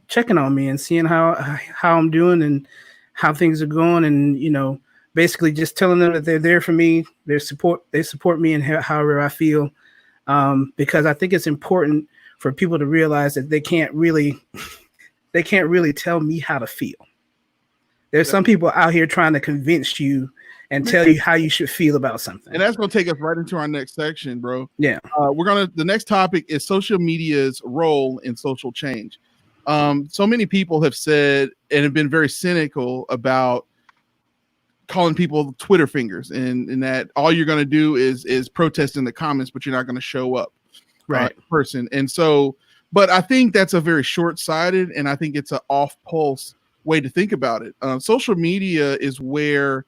me and seeing how I'm doing and how things are going, and basically just telling them that they're there for me. They support me in however I feel, because I think it's important for people to realize that they can't really tell me how to feel. There's some people out here trying to convince you and tell you how you should feel about something. And that's going to take us right into our next section, bro. Yeah. The next topic is social media's role in social change. So many people have said and have been very cynical about calling people Twitter fingers, and that all you're going to do is protest in the comments, but you're not going to show up, right, person. And so, but I think that's a very short-sighted, and I think it's an off-pulse way to think about it. Social media is where,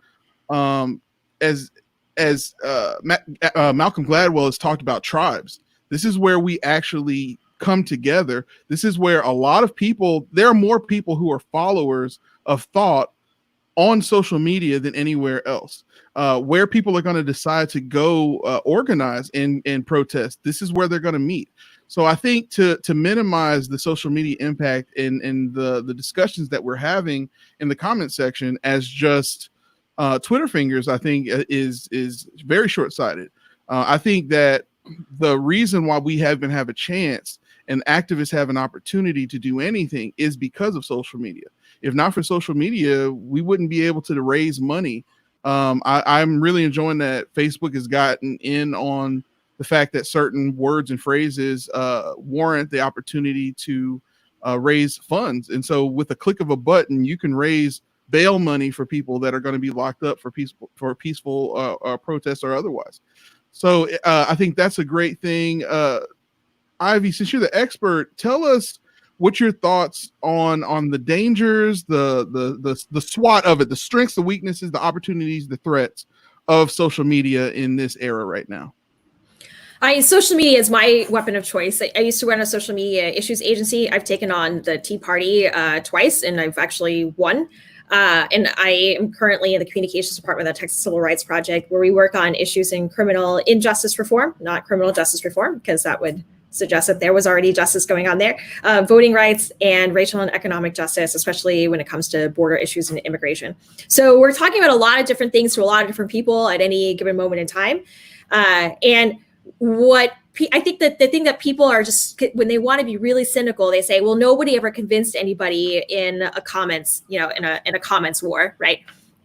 as Malcolm Gladwell has talked about, tribes. This is where we actually come together. This is where a lot of people, there are more people who are followers of thought on social media than anywhere else. Where people are going to decide to go organize and protest, this is where they're going to meet. So I think to minimize the social media impact and the discussions that we're having in the comment section as just Twitter fingers, I think is very short-sighted. I think that the reason why we have a chance and activists have an opportunity to do anything is because of social media. If not for social media, we wouldn't be able to raise money. I'm really enjoying that Facebook has gotten in on the fact that certain words and phrases warrant the opportunity to raise funds. And so with a click of a button, you can raise bail money for people that are going to be locked up for peaceful protests or otherwise. So I think that's a great thing. Ivy, since you're the expert, tell us what's your thoughts on the dangers, the SWOT of it, the strengths, the weaknesses, the opportunities, the threats of social media in this era right now? Social media is my weapon of choice. I used to run a social media issues agency. I've taken on the Tea Party twice, and I've actually won. And I am currently in the communications department of the Texas Civil Rights Project, where we work on issues in criminal injustice reform, not criminal justice reform, because that would suggest that there was already justice going on there, voting rights and racial and economic justice, especially when it comes to border issues and immigration. So we're talking about a lot of different things to a lot of different people at any given moment in time. And what I think that the thing that people are just, when they want to be really cynical, they say, well, nobody ever convinced anybody in a comments, in a comments war, right?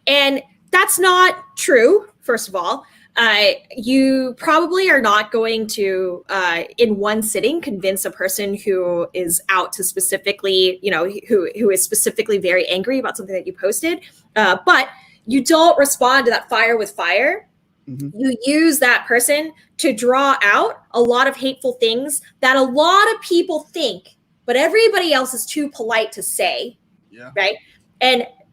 And that's not true, first of all. You probably are not going to, in one sitting, convince a person who is out to specifically, who is specifically very angry about something that you posted. But you don't respond to that fire with fire. Mm-hmm. You use that person to draw out a lot of hateful things that a lot of people think, but everybody else is too polite to say, right?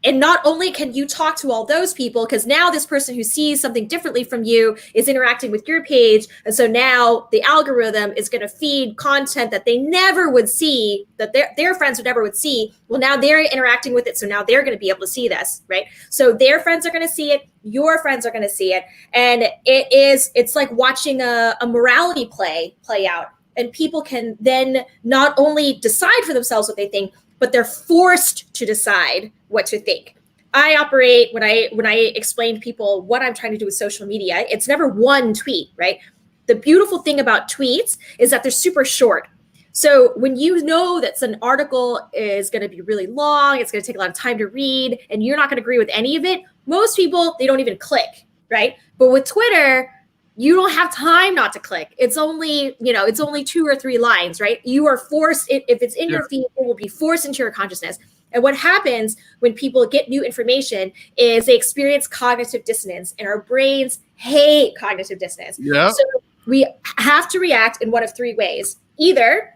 And not only can you talk to all those people, because now this person who sees something differently from you is interacting with your page. And so now the algorithm is going to feed content that they never would see, that their friends would never would see. Well, now they're interacting with it. So now they're going to be able to see this, right? So their friends are going to see it. Your friends are going to see it. And it's like watching a morality play out. And people can then not only decide for themselves what they think, but they're forced to decide what to think. I operate, when I explain to people what I'm trying to do with social media, it's never one tweet, right? The beautiful thing about tweets is that they're super short. So when you know that an article is going to be really long, it's going to take a lot of time to read, and you're not going to agree with any of it, most people, they don't even click, right? But with Twitter, you don't have time not to click. It's only 2 or 3 lines, right? You are forced, if it's in your feed, it will be forced into your consciousness. And what happens when people get new information is they experience cognitive dissonance, and our brains hate cognitive dissonance. Yeah. So we have to react in one of 3 ways. Either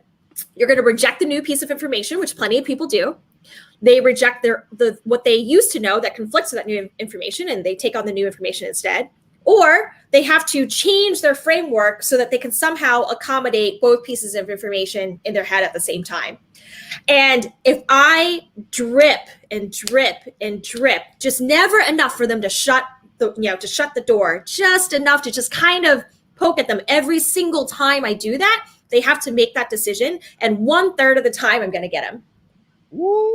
you're going to reject the new piece of information, which plenty of people do. They reject what they used to know that conflicts with that new information, and they take on the new information instead. Or they have to change their framework so that they can somehow accommodate both pieces of information in their head at the same time. And if I drip and drip and drip, just never enough for them to shut the door, just enough to just kind of poke at them every single time I do that, they have to make that decision. And 1/3 of the time, I'm going to get them. Woo.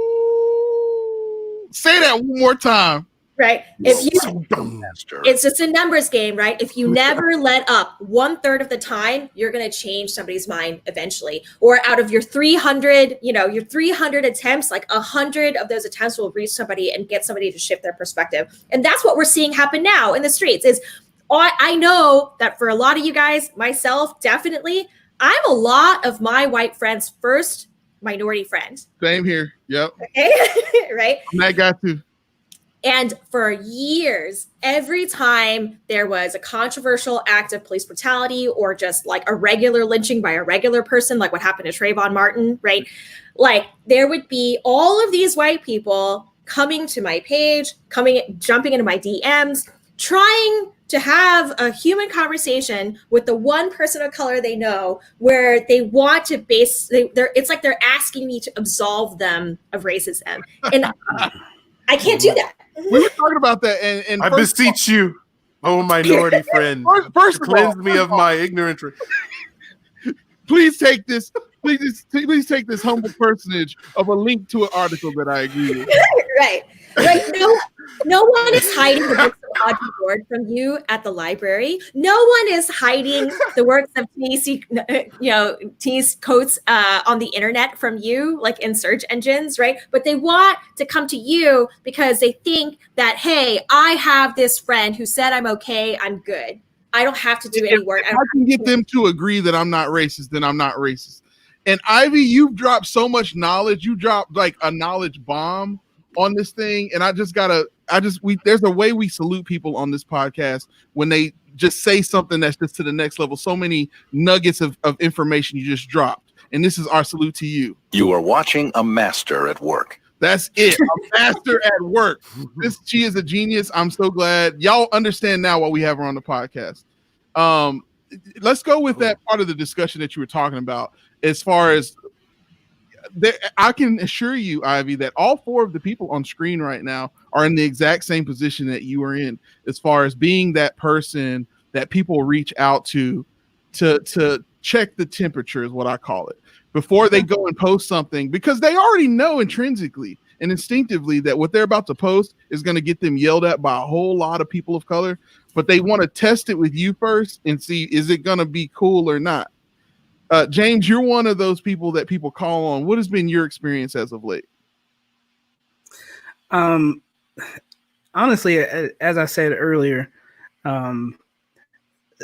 Say that one more time. Right. It's just a numbers game, right? If you never let up 1/3 of the time, you're going to change somebody's mind eventually. Or out of your 300, your 300 attempts, like 100 of those attempts will reach somebody and get somebody to shift their perspective. And that's what we're seeing happen now in the streets. Is I know that for a lot of you guys, myself, definitely, I'm a lot of my white friends' first minority friend. Same here. Yep. Okay. Right. And I got to. And for years, every time there was a controversial act of police brutality or just like a regular lynching by a regular person, like what happened to Trayvon Martin, right? Like there would be all of these white people coming to my page, jumping into my DMs, trying to have a human conversation with the one person of color they know, where they want to it's like they're asking me to absolve them of racism. And I can't do that. We were talking about that, and I beseech you, oh minority friend, first cleanse me of my ignorance. Please take this. Please take this humble personage of a link to an article that I agree with. Right. No one is hiding the books of Audre Lorde from you at the library. No one is hiding the works of Ta-Nehisi Coates on the internet from you, like in search engines, right? But they want to come to you because they think that, hey, I have this friend who said I'm okay, I'm good. I don't have to do any work. I can get them to agree that I'm not racist, then I'm not racist. And Ivy, you've dropped so much knowledge. You dropped like a knowledge bomb on this thing. And there's a way we salute people on this podcast when they just say something that's just to the next level. So many nuggets of information you just dropped. and this is our salute to you. You are watching a master at work. That's it. A master at work. She is a genius. I'm so glad y'all understand now why we have her on the podcast. Let's go with that part of the discussion that you were talking about. As far as I can assure you, Ivy, that all 4 of the people on screen right now are in the exact same position that you are in, as far as being that person that people reach out to check the temperature, is what I call it, before they go and post something, because they already know intrinsically and instinctively that what they're about to post is going to get them yelled at by a whole lot of people of color, but they want to test it with you first and see, is it going to be cool or not? James, you're one of those people that people call on. What has been your experience as of late? Honestly, as I said earlier,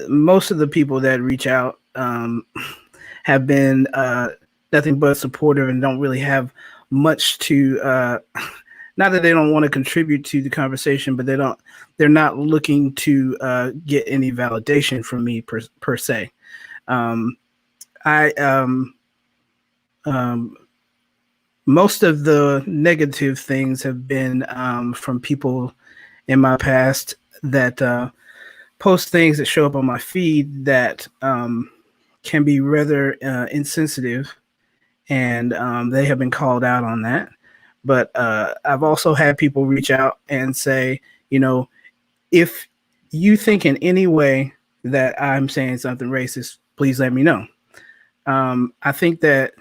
most of the people that reach out have been nothing but supportive and don't really have much to not that they don't want to contribute to the conversation, but they're not looking to get any validation from me per se. Most of the negative things have been from people in my past that post things that show up on my feed that can be rather insensitive, and they have been called out on that. But I've also had people reach out and say, if you think in any way that I'm saying something racist, please let me know. I think that,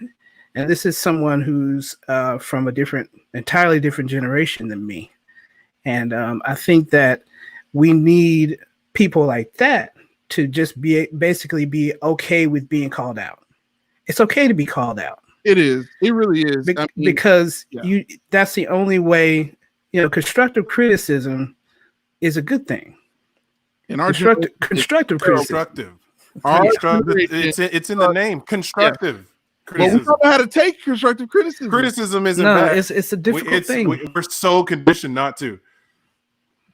and this is someone who's from a entirely different generation than me. And I think that we need people like that to just basically be okay with being called out. It's okay to be called out. It is. It really is. Because that's the only way, constructive criticism is a good thing. In our constructive criticism. It's in the name. Constructive criticism. Well, we don't know how to take constructive criticism. Criticism isn't bad. It's a difficult thing. We're so conditioned not to.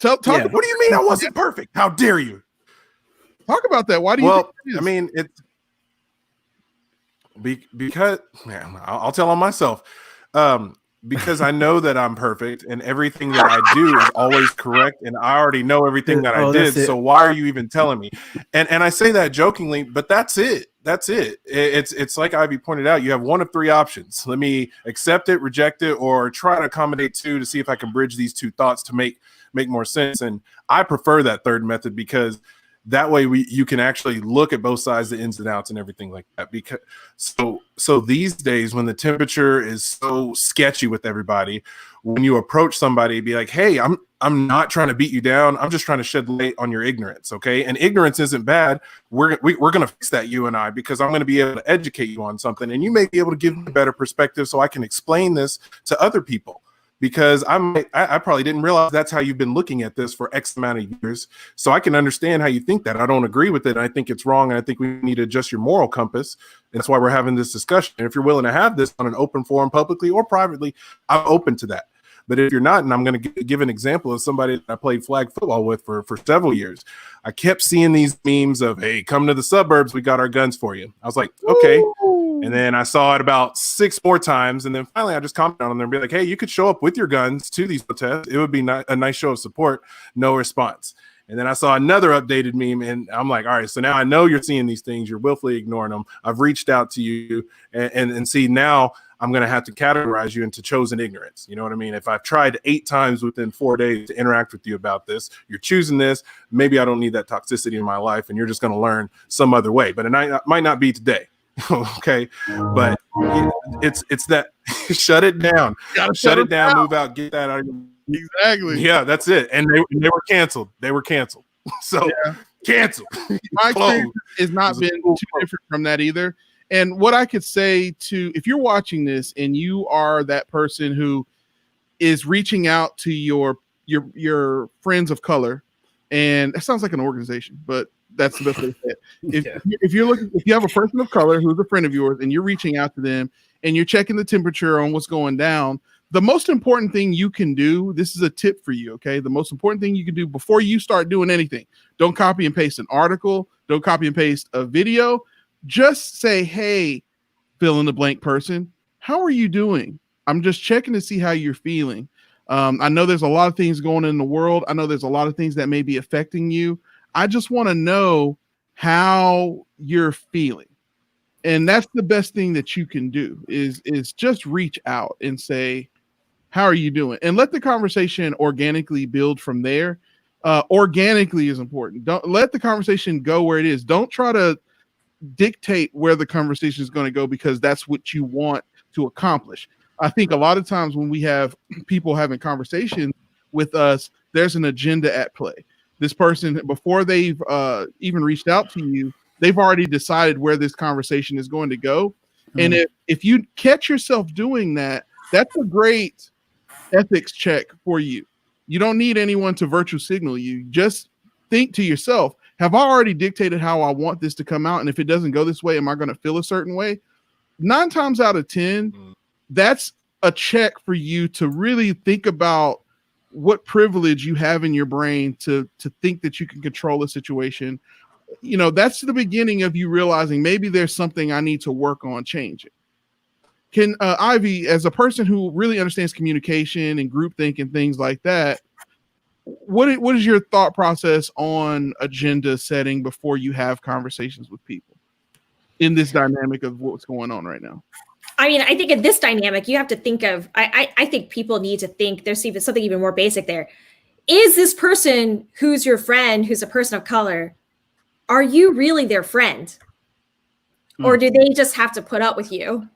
What do you mean I wasn't perfect? How dare you? Talk about that. Why do you? Well, I mean, it's because I'll tell on myself. Because I know that I'm perfect and everything that I do is always correct, and I already know everything that I did. So why are you even telling me? And I say that jokingly, but that's it. That's it. It's like Ivy pointed out, you have one of 3 options. Let me accept it, reject it, or try to accommodate 2 to see if I can bridge these 2 thoughts to make more sense. And I prefer that third method, because that way you can actually look at both sides, the ins and outs and everything like that. Because so these days, when the temperature is so sketchy with everybody, when you approach somebody, be like, hey, I'm not trying to beat you down. I'm just trying to shed light on your ignorance. Okay. And ignorance isn't bad. We're going to fix that, you and I, because I'm going to be able to educate you on something, and you may be able to give me a better perspective so I can explain this to other people. Because I probably didn't realize that's how you've been looking at this for X amount of years. So I can understand how you think that. I don't agree with it. I think it's wrong. And I think we need to adjust your moral compass. And that's why we're having this discussion. And if you're willing to have this on an open forum, publicly or privately, I'm open to that. But if you're not, and I'm going to give an example of somebody that I played flag football with for several years, I kept seeing these memes of, hey, come to the suburbs, we got our guns for you. I was like, okay. And then I saw it about 6 more times. And then finally I just commented on them and be like, hey, you could show up with your guns to these protests. It would be a nice show of support. No response. And then I saw another updated meme, and I'm like, all right, so now I know you're seeing these things. You're willfully ignoring them. I've reached out to you and see, now I'm going to have to categorize you into chosen ignorance. You know what I mean? If I've tried 8 times within 4 days to interact with you about this, you're choosing this. Maybe I don't need that toxicity in my life, and you're just going to learn some other way. But it might not be today. Okay. But it's that shut it down. Shut it down, move out, get that out of your. Exactly. Yeah, that's it. And they were canceled. So canceled. My experience has not been too different from that either. And what I could say if you're watching this and you are that person who is reaching out to your friends of color, and that sounds like an organization, but that's the best way to say it. If you have a person of color who's a friend of yours and you're reaching out to them and you're checking the temperature on what's going down, the most important thing you can do, this is a tip for you, okay? The most important thing you can do before you start doing anything, don't copy and paste an article, don't copy and paste a video. Just say, hey, fill in the blank person. How are you doing? I'm just checking to see how you're feeling. I know there's a lot of things going on in the world. I know there's a lot of things that may be affecting you. I just want to know how you're feeling. And that's the best thing that you can do is just reach out and say, how are you doing? And let the conversation organically build from there. Organically is important. Don't let the conversation go where it is. Don't try to dictate where the conversation is going to go because that's what you want to accomplish. I think a lot of times when we have people having conversations with us, there's an agenda at play. This person, before they've even reached out to you, they've already decided where this conversation is going to go. And if you catch yourself doing that, that's a great ethics check for you. You don't need anyone to virtue signal you. Just think to yourself, have I already dictated how I want this to come out? And if it doesn't go this way, am I going to feel a certain way? 9 times out of 10, that's a check for you to really think about what privilege you have in your brain to think that you can control a situation. You know, that's the beginning of you realizing maybe there's something I need to work on changing. Can Ivy, as a person who really understands communication and groupthink and things like that, what is your thought process on agenda setting before you have conversations with people in this dynamic of what's going on right now? I mean, I think in this dynamic, you have to think of, I think people need to think there's even something even more basic there. Is this person who's your friend, who's a person of color, are you really their friend? Or do they just have to put up with you?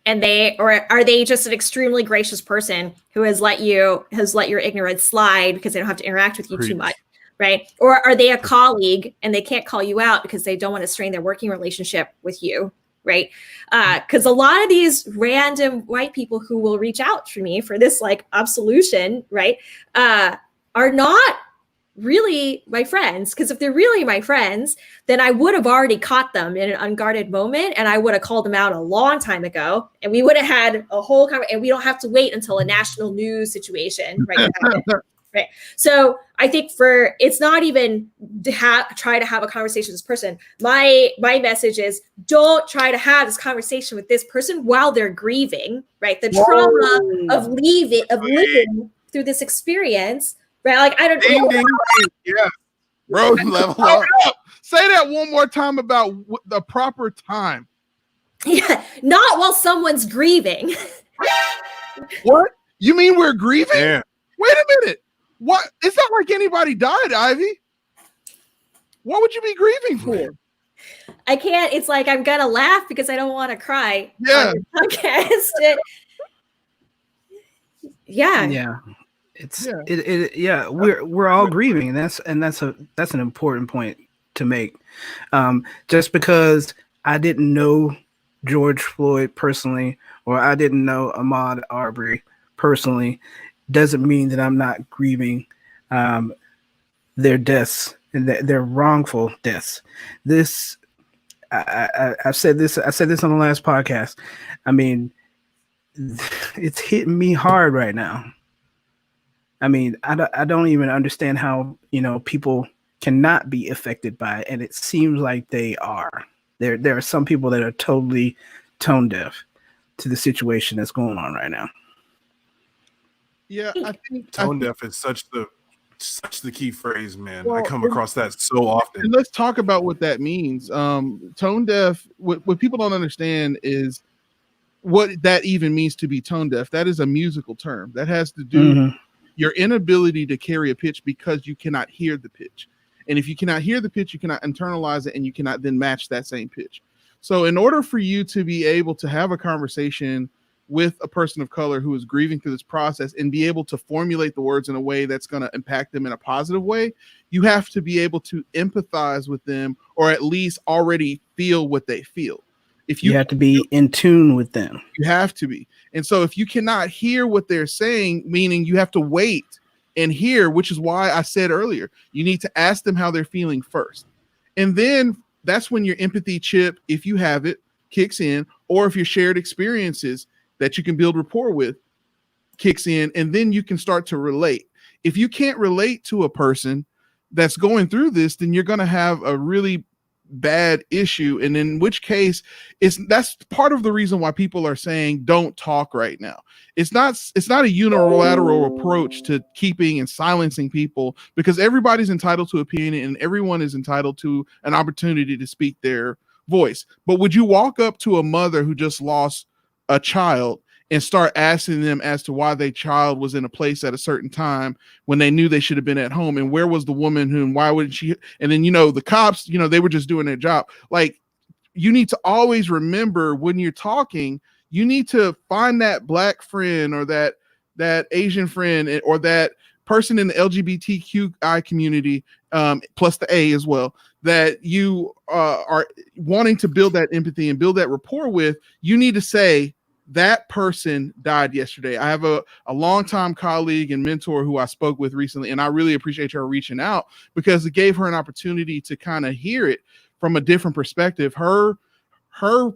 And are they just an extremely gracious person who has let your ignorance slide because they don't have to interact with you too much, right? Or are they a colleague and they can't call you out because they don't want to strain their working relationship with you, right? Because a lot of these random white people who will reach out to me for this like absolution, right, are not really my friends. Because if they're really my friends, then I would have already caught them in an unguarded moment and I would have called them out a long time ago, and we would have had a whole and we don't have to wait until a national news situation, right? Right. So I think it's not even to try to have a conversation with this person. My message is don't try to have this conversation with this person while they're grieving, right? The trauma of living through this experience. Right, like I don't know. Yeah, bro, level up. Say that one more time about the proper time. Yeah, not while someone's grieving. What? You mean we're grieving? Yeah. Wait a minute. What? It's not like anybody died, Ivy. What would you be grieving for? I can't. It's like I'm gonna laugh because I don't want to cry. Yeah. Yeah. We're all grieving, and that's an important point to make. Just because I didn't know George Floyd personally, or I didn't know Ahmaud Arbery personally, doesn't mean that I'm not grieving their deaths and their wrongful deaths. I've said this on the last podcast. I mean, it's hitting me hard right now. I mean, I don't even understand how, people cannot be affected by it. And it seems like they are. There are some people that are totally tone deaf to the situation that's going on right now. Yeah, I think tone deaf is such the key phrase, man. Well, I come across that so often. And let's talk about what that means. Tone deaf, what people don't understand is what that even means to be tone deaf. That is a musical term. That has to do with your inability to carry a pitch because you cannot hear the pitch. And if you cannot hear the pitch, you cannot internalize it, and you cannot then match that same pitch. So in order for you to be able to have a conversation with a person of color who is grieving through this process and be able to formulate the words in a way that's going to impact them in a positive way, you have to be able to empathize with them, or at least already feel what they feel. If you have to be in tune with them. You have to be. And so if you cannot hear what they're saying, meaning you have to wait and hear, which is why I said earlier, you need to ask them how they're feeling first. And then that's when your empathy chip, if you have it, kicks in, or if your shared experiences that you can build rapport with kicks in, and then you can start to relate. If you can't relate to a person that's going through this, then you're going to have a really bad issue, and in which case that's part of the reason why people are saying don't talk right now. It's not a unilateral approach to keeping and silencing people, because everybody's entitled to opinion and everyone is entitled to an opportunity to speak their voice. But would you walk up to a mother who just lost a child and start asking them as to why their child was in a place at a certain time when they knew they should have been at home? And where was the woman who, and why wouldn't she? And then, the cops, they were just doing their job. Like, you need to always remember when you're talking, you need to find that Black friend or that Asian friend or that person in the LGBTQI community, plus the A as well, that you are wanting to build that empathy and build that rapport with. You need to say, that person died yesterday. I have a longtime colleague and mentor who I spoke with recently, and I really appreciate her reaching out because it gave her an opportunity to kind of hear it from a different perspective. Her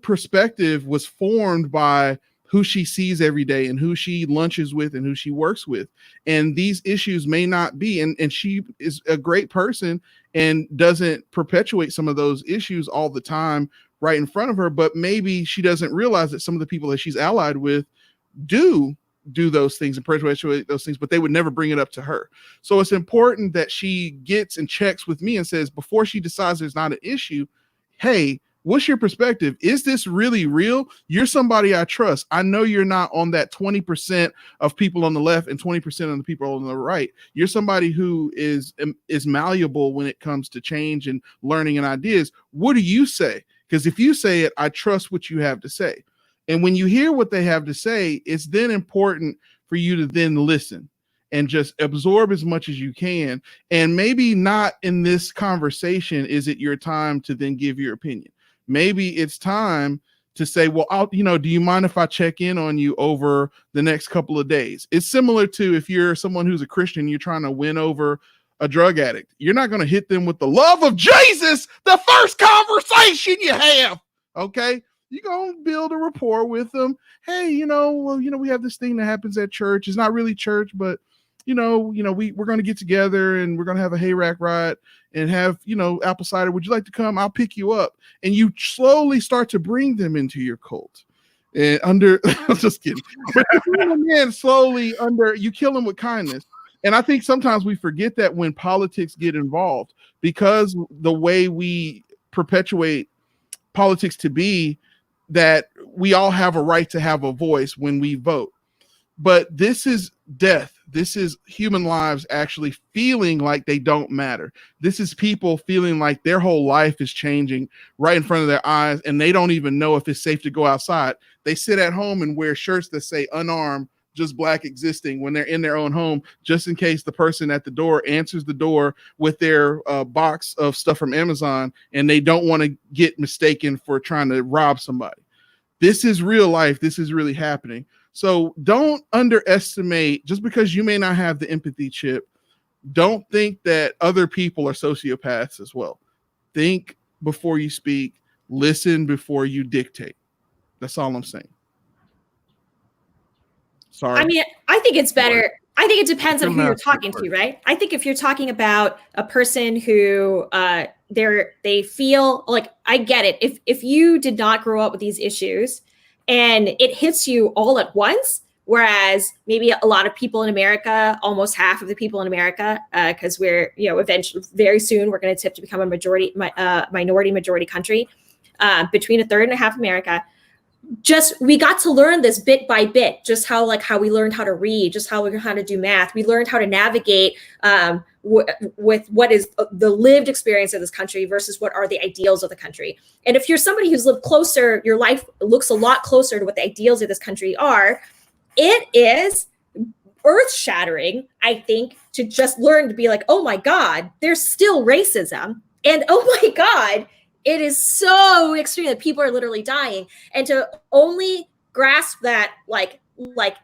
perspective was formed by who she sees every day and who she lunches with and who she works with. And these issues may not be, and she is a great person and doesn't perpetuate some of those issues all the time right in front of her, but maybe she doesn't realize that some of the people that she's allied with do those things and perpetuate those things, but they would never bring it up to her. So it's important that she gets and checks with me and says, before she decides there's not an issue, hey, what's your perspective? Is this really real? You're somebody I trust. I know you're not on that 20% of people on the left and 20% of the people on the right. You're somebody who is malleable when it comes to change and learning and ideas. What do you say? Because if you say it, I trust what you have to say. And when you hear what they have to say, it's then important for you to then listen and just absorb as much as you can. And maybe not in this conversation is it your time to then give your opinion. Maybe it's time to say, well, do you mind if I check in on you over the next couple of days? It's similar to if you're someone who's a Christian, you're trying to win over a drug addict. You're not going to hit them with the love of Jesus the first conversation you have. Okay. You're going to build a rapport with them. Hey, we have this thing that happens at church. It's not really church, but we're going to get together and we're going to have a hayrack ride and have, apple cider. Would you like to come? I'll pick you up. And you slowly start to bring them into your cult. And I'm just kidding. But you bring them in slowly you kill them with kindness. And I think sometimes we forget that when politics get involved, because the way we perpetuate politics to be that we all have a right to have a voice when we vote. But this is death. This is human lives actually feeling like they don't matter. This is people feeling like their whole life is changing right in front of their eyes, and they don't even know if it's safe to go outside. They sit at home and wear shirts that say unarmed, just Black existing when they're in their own home, just in case the person at the door answers the door with their box of stuff from Amazon and they don't want to get mistaken for trying to rob somebody. This is real life. This is really happening. So don't underestimate, just because you may not have the empathy chip, don't think that other people are sociopaths as well. Think before you speak, listen before you dictate. That's all I'm saying. Sorry. I mean, I think it's better. I think it depends on who you're talking to, right? I think if you're talking about a person who they feel like, I get it. If you did not grow up with these issues and it hits you all at once, whereas maybe a lot of people in America, almost half of the people in America, because we're, eventually very soon we're going to tip to become a minority majority country, between a third and a half America. Just we got to learn this bit by bit, just how we learned how to read, just how we learned how to do math. We learned how to navigate with what is the lived experience of this country versus what are the ideals of the country. And if you're somebody who's lived closer, your life looks a lot closer to what the ideals of this country are. It is earth-shattering, I think, to just learn to be like, oh my God, there's still racism. And oh my God, it is so extreme that people are literally dying. And to only grasp that like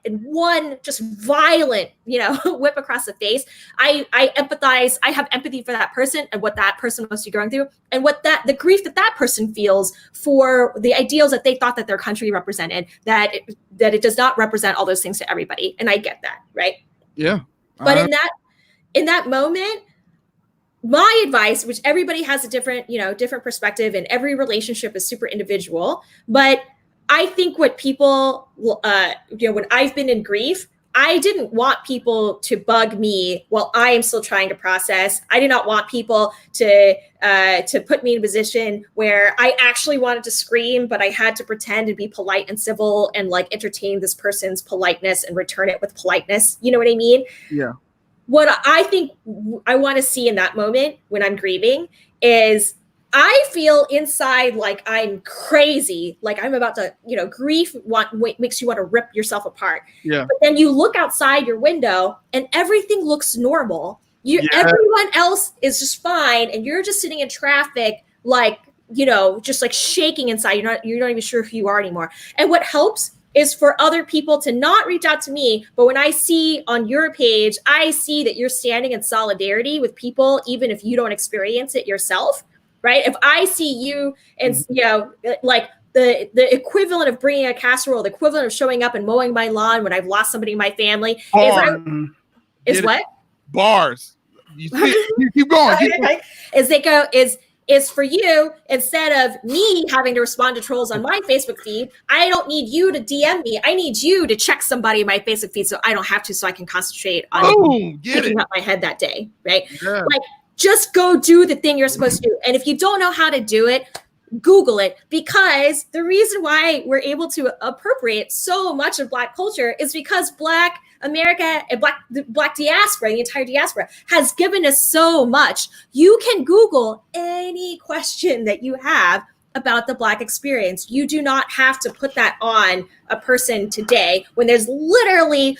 in one just violent, whip across the face, I empathize. I have empathy for that person and what that person must be going through and the grief that person feels for the ideals that they thought that their country represented, that it does not represent all those things to everybody. And I get that. Right. Yeah. But in that moment, my advice, which everybody has a different, different perspective, and every relationship is super individual, but I think what people, when I've been in grief, I didn't want people to bug me while I am still trying to process. I did not want people to put me in a position where I actually wanted to scream, but I had to pretend and be polite and civil and like entertain this person's politeness and return it with politeness. You know what I mean? Yeah. What I think I want to see in that moment when I'm grieving is I feel inside like I'm crazy, like I'm about to, grief makes you want to rip yourself apart. Yeah. But then you look outside your window and everything looks normal. Everyone else is just fine, and you're just sitting in traffic, like, just like shaking inside. You're not even sure who you are anymore. And what helps is for other people to not reach out to me, but when I see on your page, I see that you're standing in solidarity with people, even if you don't experience it yourself. Right? If I see you and, like the equivalent of bringing a casserole, the equivalent of showing up and mowing my lawn when I've lost somebody in my family is what? Bars. You keep going. Is for you, instead of me having to respond to trolls on my Facebook feed, I don't need you to DM me. I need you to check somebody in my Facebook feed so I don't have to, so I can concentrate on picking up my head that day. Right? Yeah. Like, just go do the thing you're supposed to do. And if you don't know how to do it, Google it, because the reason why we're able to appropriate so much of Black culture is because Black America and Black diaspora, the entire diaspora, has given us so much. You can Google any question that you have about the Black experience. You do not have to put that on a person today when there's literally,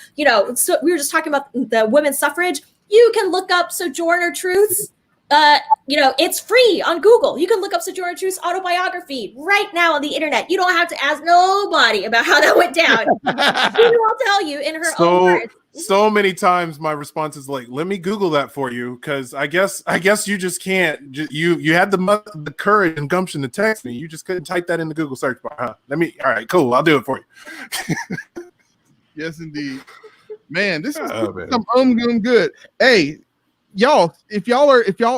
so we were just talking about the women's suffrage. You can look up Sojourner Truth's, it's free on Google. You can look up Sojourner Truth's autobiography right now on the internet. You don't have to ask nobody about how that went down. She will tell you in her own words. So many times my response is like, let me Google that for you, because I guess you just can't. You had the courage and gumption to text me. You just couldn't type that in the Google search bar, huh? All right, cool. I'll do it for you. Yes, indeed. Man, this is some good. Hey, y'all, if y'all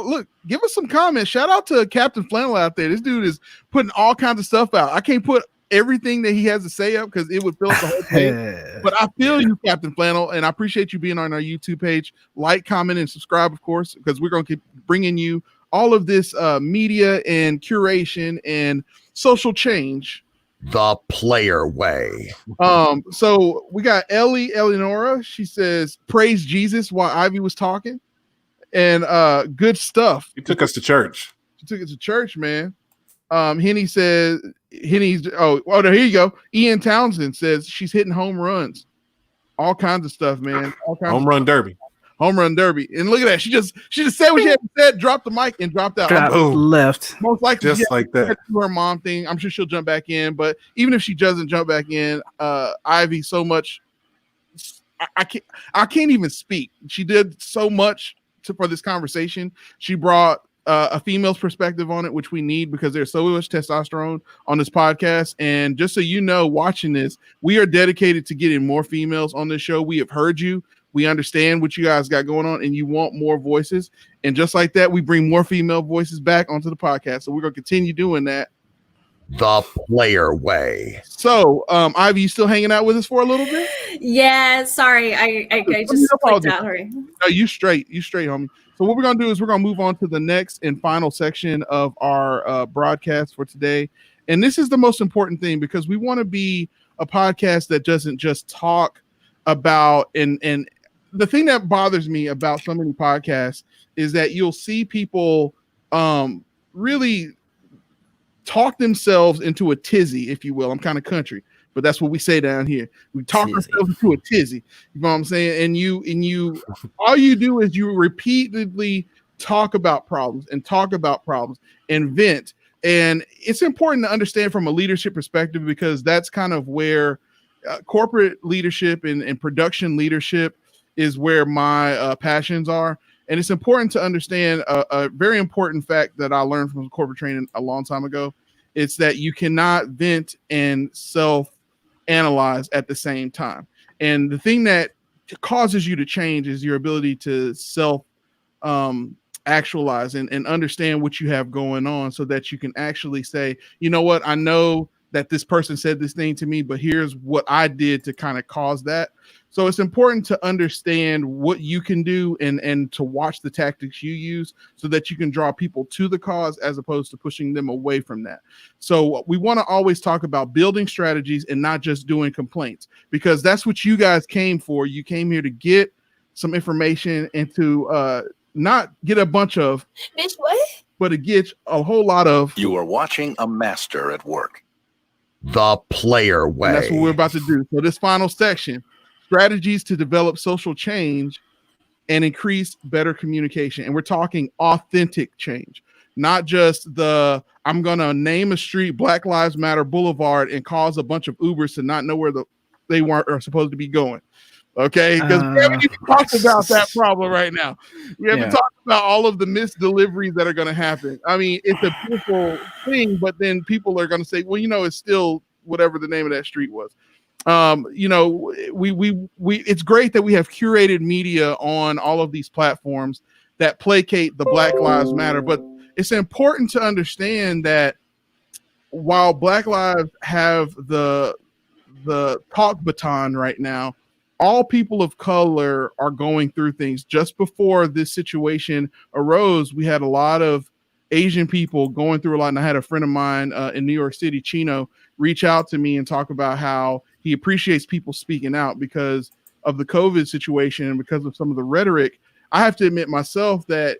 look, give us some comments. Shout out to Captain Flannel out there. This dude is putting all kinds of stuff out. I can't put everything that he has to say up because it would fill up the whole page. But I feel you, Captain Flannel, and I appreciate you being on our YouTube page. Like, comment, and subscribe, of course, because we're going to keep bringing you all of this media and curation and social change the player way. So we got Eleonora. She says, praise Jesus while Ivy was talking. And good stuff. He took us to church. She took us to church, man. Henny's here you go. Ian Townsend says she's hitting home runs. All kinds of stuff, man. Home run derby. Home run derby. And look at that. She just said what she had said, dropped the mic, and dropped out. Left. Most likely just like that. Her mom thing. I'm sure she'll jump back in. But even if she doesn't jump back in, Ivy so much. I can't even speak. She did so much for this conversation. She brought a female's perspective on it, which we need because there's so much testosterone on this podcast. And just so you know, watching this, we are dedicated to getting more females on this show. We have heard you. We understand what you guys got going on, and you want more voices. And just like that, we bring more female voices back onto the podcast. So we're going to continue doing that. The player way. So, Ivy, you still hanging out with us for a little bit? Yeah, sorry. I just clicked out. No, you straight, homie. So what we're going to do is we're going to move on to the next and final section of our broadcast for today. And this is the most important thing because we want to be a podcast that doesn't just talk about and the thing that bothers me about so many podcasts is that you'll see people really talk themselves into a tizzy, if you will. I'm kind of country, but that's what we say down here. We talk ourselves into a tizzy. You know what I'm saying? And you all you do is you repeatedly talk about problems and vent. And it's important to understand from a leadership perspective because that's kind of where corporate leadership and production leadership is where my passions are. And it's important to understand a very important fact that I learned from corporate training a long time ago. It's that you cannot vent and self-analyze at the same time. And the thing that causes you to change is your ability to self-actualize actualize and understand what you have going on so that you can actually say, you know what, I know that this person said this thing to me, but here's what I did to kind of cause that. So it's important to understand what you can do and to watch the tactics you use so that you can draw people to the cause as opposed to pushing them away from that. So we want to always talk about building strategies and not just doing complaints, because that's what you guys came for. You came here to get some information and to not get a bunch of Bitch, what? but to get a whole lot of. You are watching a master at work. The player way. And that's what we're about to do. So this final section, strategies to develop social change and increase better communication. And we're talking authentic change, not just the, I'm going to name a street Black Lives Matter Boulevard and cause a bunch of Ubers to not know where they are supposed to be going. Okay, because we haven't even talked about that problem right now. We haven't talked about all of the missed deliveries that are going to happen. I mean, it's a beautiful thing, but then people are going to say, well, you know, it's still whatever the name of that street was. You know, we it's great that we have curated media on all of these platforms that placate the Black Lives Matter, but it's important to understand that while Black Lives have the talk baton right now, all people of color are going through things. Just before this situation arose, we had a lot of Asian people going through a lot. And I had a friend of mine in New York City, Chino, reach out to me and talk about how he appreciates people speaking out because of the COVID situation and because of some of the rhetoric. I have to admit myself that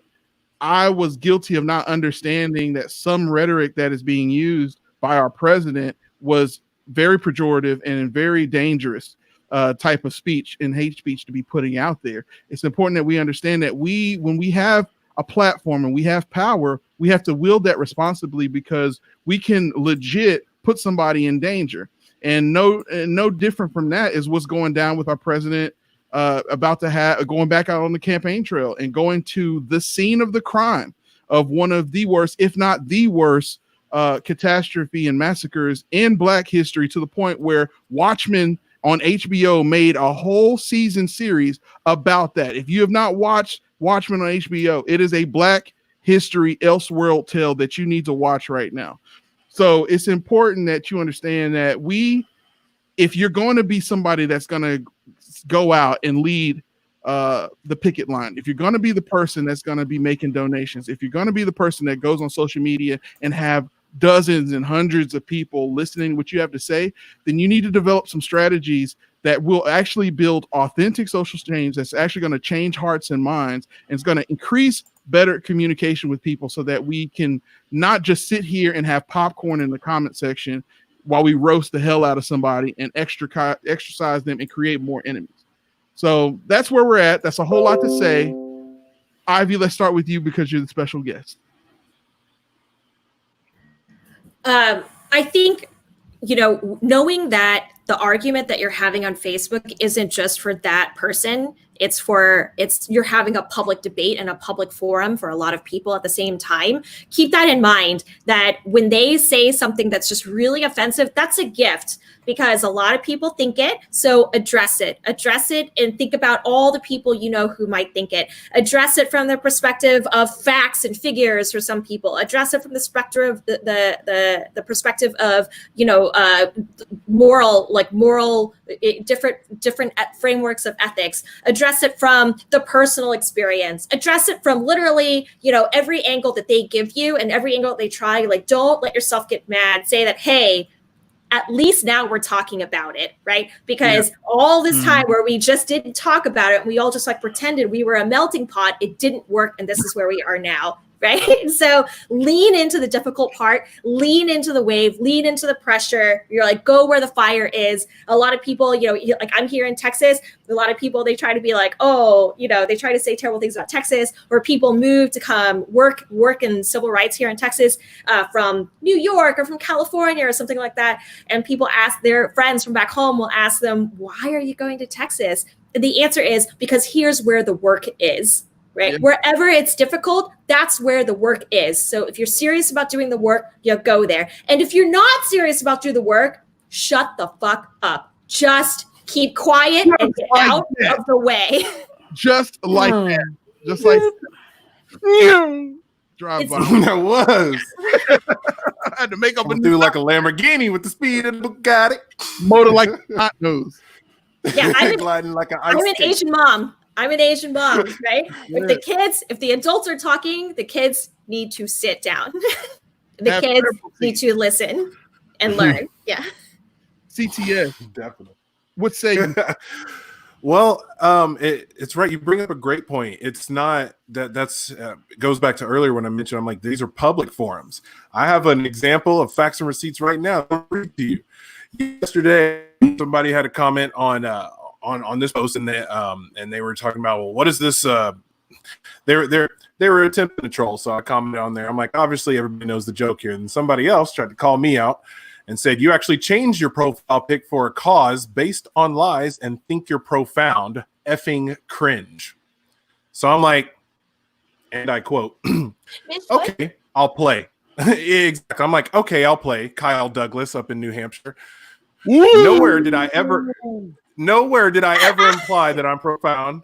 I was guilty of not understanding that some rhetoric that is being used by our president was very pejorative and very dangerous. Type of speech and hate speech to be putting out there. It's important that we understand that when we have a platform and we have power, we have to wield that responsibly because we can legit put somebody in danger. And no different from that is what's going down with our president going back out on the campaign trail and going to the scene of the crime of one of the worst, if not the worst, catastrophe and massacres in Black history, to the point where Watchmen on HBO made a whole season series about that. If you have not watched Watchmen on HBO, it is a Black history Elseworld tale that you need to watch right now. So it's important that you understand that if you're going to be somebody that's going to go out and lead the picket line, if you're going to be the person that's going to be making donations, if you're going to be the person that goes on social media and have dozens and hundreds of people listening to what you have to say, then you need to develop some strategies that will actually build authentic social change that's actually going to change hearts and minds, and it's going to increase better communication with people so that we can not just sit here and have popcorn in the comment section while we roast the hell out of somebody and exercise them and create more enemies. So that's where we're at. That's a whole lot to say. Ivy, let's start with you because you're the special guest. I think, you know, knowing that the argument that you're having on Facebook isn't just for that person, you're having a public debate and a public forum for a lot of people at the same time. Keep that in mind, that when they say something that's just really offensive, that's a gift, because a lot of people think it. So address it and think about all the people you know who might think it. Address it from the perspective of facts and figures for some people. Address it from the spectrum of the perspective of, you know, moral different frameworks of ethics. Address it from the personal experience. Address it from literally, you know, every angle that they give you and every angle that they try. Like, don't let yourself get mad. Say that, hey, at least now we're talking about it, right? Because all this time where we just didn't talk about it, and we all just like pretended we were a melting pot, it didn't work, and this is where we are now. Right? So lean into the difficult part, lean into the wave, lean into the pressure. You're like, go where the fire is. A lot of people, you know, like I'm here in Texas. A lot of people, they try to be like, oh, you know, they try to say terrible things about Texas, or people move to come work in civil rights here in Texas from New York or from California or something like that. And people ask their friends from back home will ask them, why are you going to Texas? And the answer is because here's where the work is. Right? Yeah. Wherever it's difficult, that's where the work is. So if you're serious about doing the work, you go there. And if you're not serious about doing the work, shut the fuck up. Just keep quiet and get out of the way. Just like that. Just like that. Drive by. That was. I had to make up a Do new like a Lamborghini with the speed of the Bugatti. motor like hot nose. Yeah, Gliding like an ice I'm an skate. Asian mom. I'm an Asian mom, right? If the adults are talking, the kids need to sit down. The Have kids triple need to listen and learn. Yeah. CTS. Definitely. What say you? Well, it's right. You bring up a great point. It's not that's it goes back to earlier when I mentioned, I'm like, these are public forums. I have an example of facts and receipts right now. I'll read to you. Yesterday, somebody had a comment on this post, and they were talking about, well, what is this? They were attempting to troll, so I commented on there. I'm like, obviously everybody knows the joke here. And somebody else tried to call me out and said, you actually changed your profile pic for a cause based on lies and think you're profound. Effing cringe. So I'm like, and I quote, okay, I'll play. Exactly. I'm like, okay, I'll play. Kyle Douglas up in New Hampshire. Nowhere did I ever imply that I'm profound,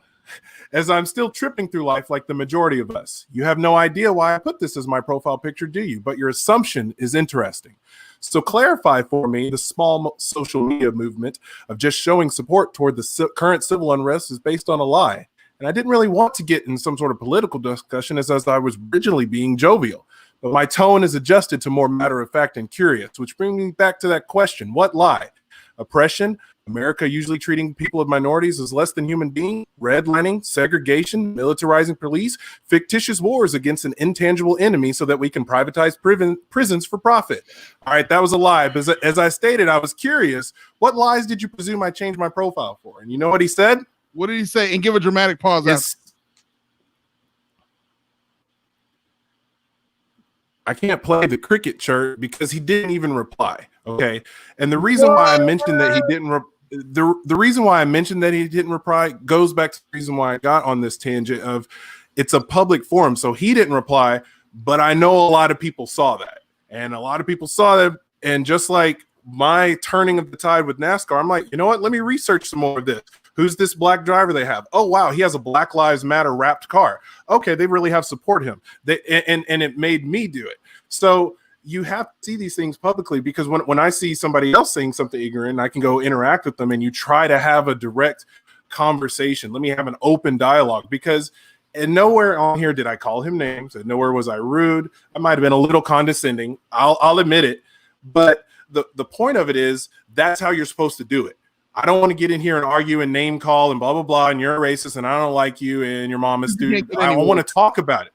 as I'm still tripping through life like the majority of us. You have no idea why I put this as my profile picture, do you? But your assumption is interesting. So clarify for me, the small social media movement of just showing support toward the current civil unrest is based on a lie. And I didn't really want to get in some sort of political discussion as I was originally being jovial. But my tone is adjusted to more matter-of-fact and curious, which brings me back to that question. What lie? Oppression? America usually treating people of minorities as less than human beings? Redlining? Segregation? Militarizing police? Fictitious wars against an intangible enemy so that we can privatize prisons for profit? All right, that was a lie. But as I stated, I was curious. What lies did you presume I changed my profile for? And you know what he said? What did he say? And give a dramatic pause. I can't play the cricket chirp because he didn't even reply. Okay. And the reason why I mentioned that he didn't the reason why I mentioned that he didn't reply goes back to the reason why I got on this tangent of it's a public forum. So he didn't reply, but I know a lot of people saw that. And a lot of people saw that. And just like my turning of the tide with NASCAR, I'm like, you know what? Let me research some more of this. Who's this black driver they have? Oh, wow, he has a Black Lives Matter wrapped car. Okay, they really have support him. And it made me do it. So you have to see these things publicly, because when I see somebody else saying something ignorant, I can go interact with them, and you try to have a direct conversation. Let me have an open dialogue, because and nowhere on here did I call him names, and nowhere was I rude. I might have been a little condescending. I'll admit it. But the point of it is that's how you're supposed to do it. I don't want to get in here and argue and name call and blah, blah, blah, and you're a racist and I don't like you and your mom is stupid. I want to talk about it.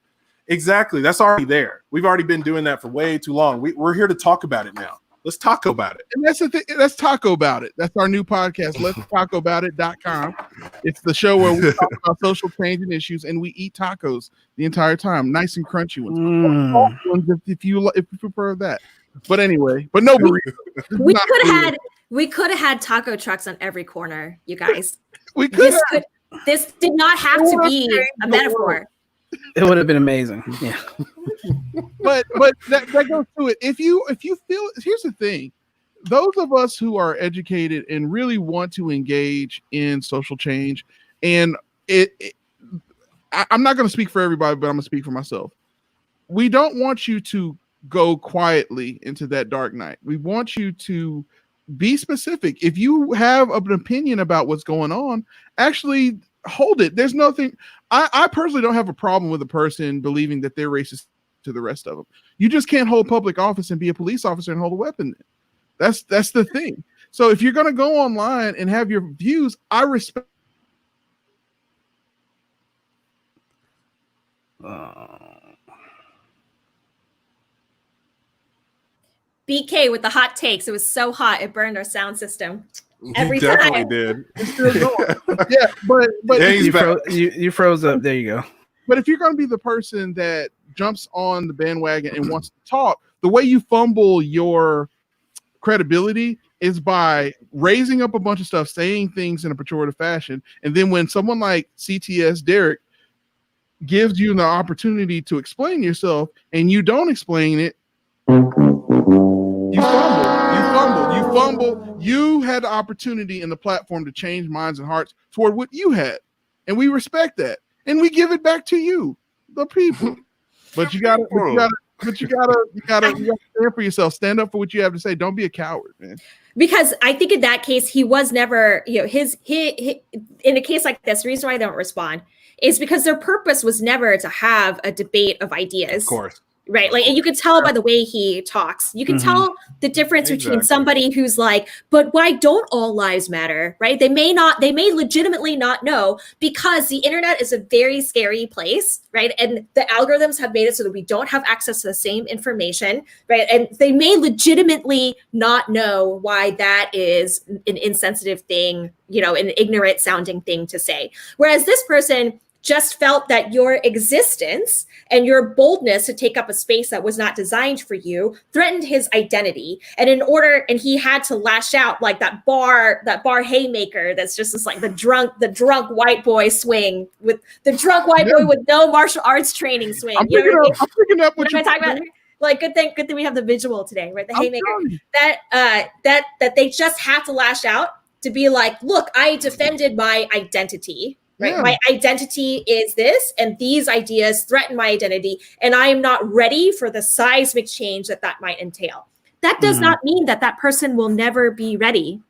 Exactly. That's already there. We've already been doing that for way too long. We're here to talk about it now. Let's talk about it. And that's the thing. Let's talk about it. That's our new podcast. Let's talk about it.com. It's the show where we talk about social change and issues, and we eat tacos the entire time. Nice and crunchy ones. If you prefer that. But anyway, but no, we could have had taco trucks on every corner, you guys. This did not have to be a metaphor. It would have been amazing. Yeah. but that goes to it. If you feel, here's the thing. Those of us who are educated and really want to engage in social change, and I'm not going to speak for everybody, but I'm going to speak for myself. We don't want you to go quietly into that dark night. We want you to be specific. If you have an opinion about what's going on, actually hold it. There's nothing. I personally don't have a problem with a person believing that they're racist to the rest of them. You just can't hold public office and be a police officer and hold a weapon. That's the thing. So if you're going to go online and have your views, I respect. BK with the hot takes. It was so hot it burned our sound system. Every he definitely did. Yeah, but yeah, you froze up. There you go. But if you're going to be the person that jumps on the bandwagon and wants to talk, the way you fumble your credibility is by raising up a bunch of stuff, saying things in a pejorative fashion, and then when someone like CTS Derek gives you the opportunity to explain yourself and you don't explain it, you fumble. You had the opportunity and the platform to change minds and hearts toward what you had. And we respect that. And we give it back to you. The people. But you gotta stand for yourself. Stand up for what you have to say. Don't be a coward, man. Because I think in that case, he was never, you know, his in a case like this, the reason why they don't respond is because their purpose was never to have a debate of ideas. Of course. Right. Like, and you can tell by the way he talks, you can tell the difference between somebody who's like, but why don't all lives matter? Right. They may legitimately not know, because the internet is a very scary place. Right. And the algorithms have made it so that we don't have access to the same information. Right. And they may legitimately not know why that is an insensitive thing, you know, an ignorant sounding thing to say. Whereas this person just felt that your existence and your boldness to take up a space that was not designed for you threatened his identity. And he had to lash out like that bar haymaker that's just this like the drunk white boy swing with the drunk white boy with no martial arts training swing. I'm picking up what you're talking about. Like, good thing we have the visual today, right? The haymaker that they just had to lash out to be like, look, I defended my identity. Right. Yeah. My identity is this, and these ideas threaten my identity, and I am not ready for the seismic change that might entail. That does not mean that person will never be ready.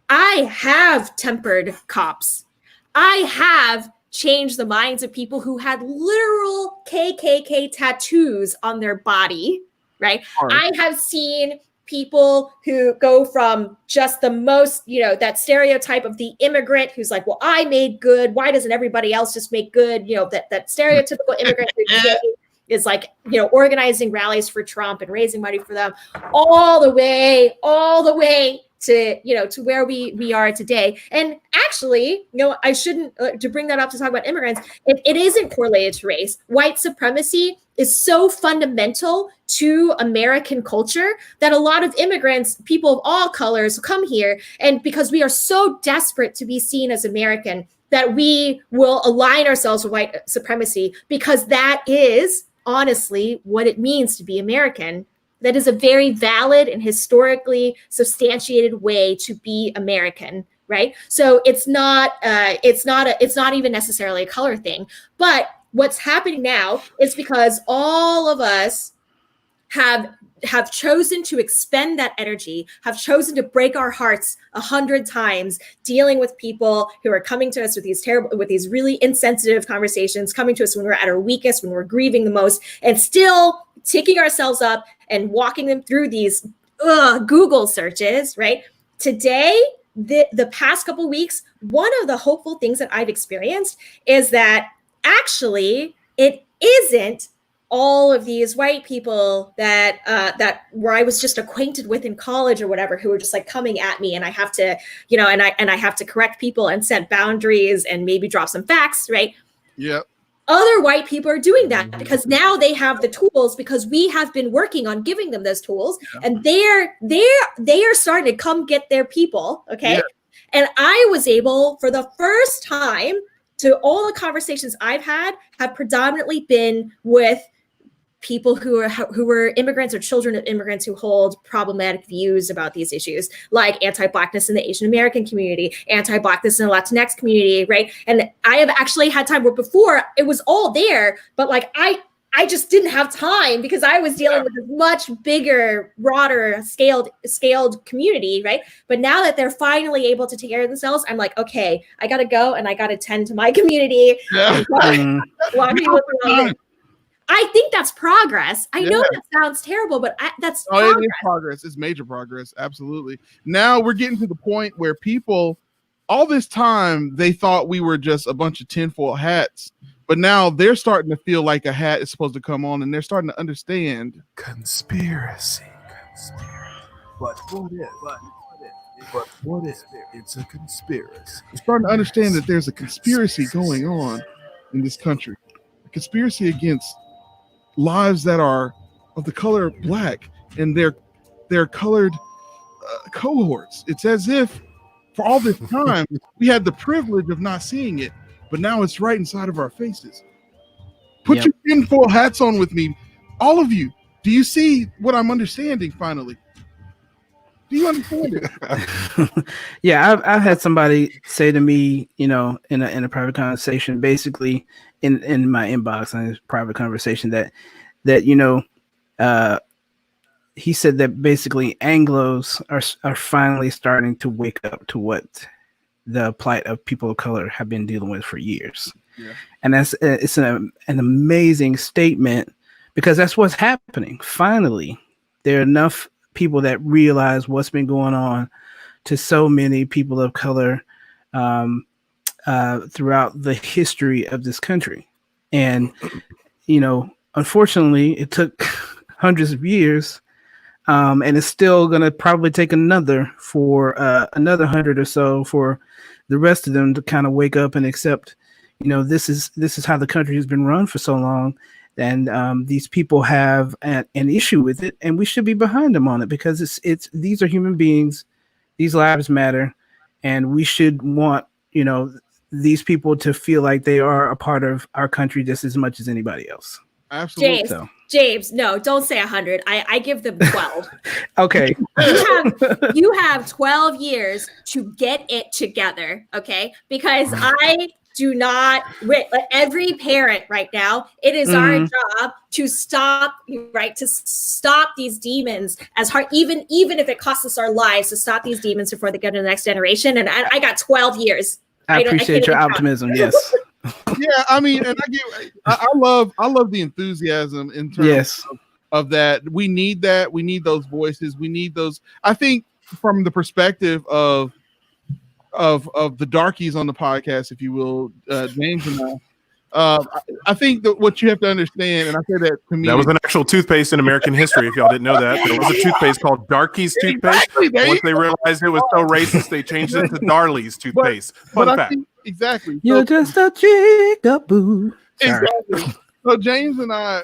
I have tempered cops. I have changed the minds of people who had literal KKK tattoos on their body. Right. I have seen people who go from just the most, you know, that stereotype of the immigrant who's like, well, I made good. Why doesn't everybody else just make good? You know, that stereotypical immigrant who is like, you know, organizing rallies for Trump and raising money for them all the way to, you know, to where we are today. And actually, you know, I shouldn't, to bring that up to talk about immigrants, it isn't correlated to race. White supremacy is so fundamental to American culture that a lot of immigrants, people of all colors, come here. And because we are so desperate to be seen as American, that we will align ourselves with white supremacy, because that is honestly what it means to be American. That is a very valid and historically substantiated way to be American, right? So it's not even necessarily a color thing. But what's happening now is because all of us have chosen to expend that energy, have chosen to break our hearts 100 times, dealing with people who are coming to us with these really insensitive conversations, coming to us when we're at our weakest, when we're grieving the most, and still ticking ourselves up and walking them through these Google searches, right? Today, the past couple of weeks, one of the hopeful things that I've experienced is that actually it isn't all of these white people that where I was just acquainted with in college or whatever, who were just like coming at me, and I have to, you know, and I have to correct people and set boundaries and maybe drop some facts, right? Yep. Other white people are doing that because now they have the tools, because we have been working on giving them those tools, and they are starting to come get their people. Okay. Yeah. And I was able, for the first time, to all the conversations I've had have predominantly been with people who were immigrants or children of immigrants who hold problematic views about these issues, like anti-Blackness in the Asian American community, anti-Blackness in the Latinx community, right? And I have actually had time where before it was all there, but like I just didn't have time because I was dealing with a much bigger, broader scaled community, right? But now that they're finally able to take care of themselves, I'm like, okay, I got to go and I got to tend to my community. I think that's progress. I know that sounds terrible, but that's progress. It is progress. It's major progress. Absolutely. Now we're getting to the point where people, all this time, they thought we were just a bunch of tinfoil hats, but now they're starting to feel like a hat is supposed to come on, and they're starting to understand conspiracy. But what if it's a conspiracy? They're starting to understand that there's a conspiracy going on in this country. A conspiracy against lives that are of the color black and their colored cohorts. It's as if for all this time we had the privilege of not seeing it, but now it's right inside of our faces. Put your tinfoil hats on with me, all of you. Do you see what I'm understanding finally? Do you understand it? Yeah, I've had somebody say to me, in a private conversation, basically in my inbox in a private conversation that he said that basically Anglos are finally starting to wake up to what the plight of people of color have been dealing with for years. Yeah. And it's an amazing statement because that's what's happening. Finally, there are enough people that realize what's been going on to so many people of color throughout the history of this country. And, unfortunately, it took hundreds of years, and it's still going to probably take another 100 or so for the rest of them to kind of wake up and accept, this is how the country has been run for so long. And these people have an issue with it, and we should be behind them on it because these are human beings, these lives matter, and we should want these people to feel like they are a part of our country just as much as anybody else. Absolutely. James, no, don't say 100. I give them 12. Okay. You have 12 years to get it together, okay? Because I do not, every parent right now, it is our job to stop these demons as hard, even if it costs us our lives, to stop these demons before they go to the next generation. And I got 12 years. I appreciate your optimism. Yes. Yeah, I mean, and I love the enthusiasm in terms of that. We need that. We need those voices. We need those. I think from the perspective of the darkies on the podcast, if you will, James and I think that what you have to understand, and I say that to me, that was an actual toothpaste in American history. If y'all didn't know that, there was a toothpaste called Darky's toothpaste. Once they realized it was so racist, they changed it to Darley's toothpaste. Fun fact. Exactly. You're just a jigaboo. Exactly. So James and I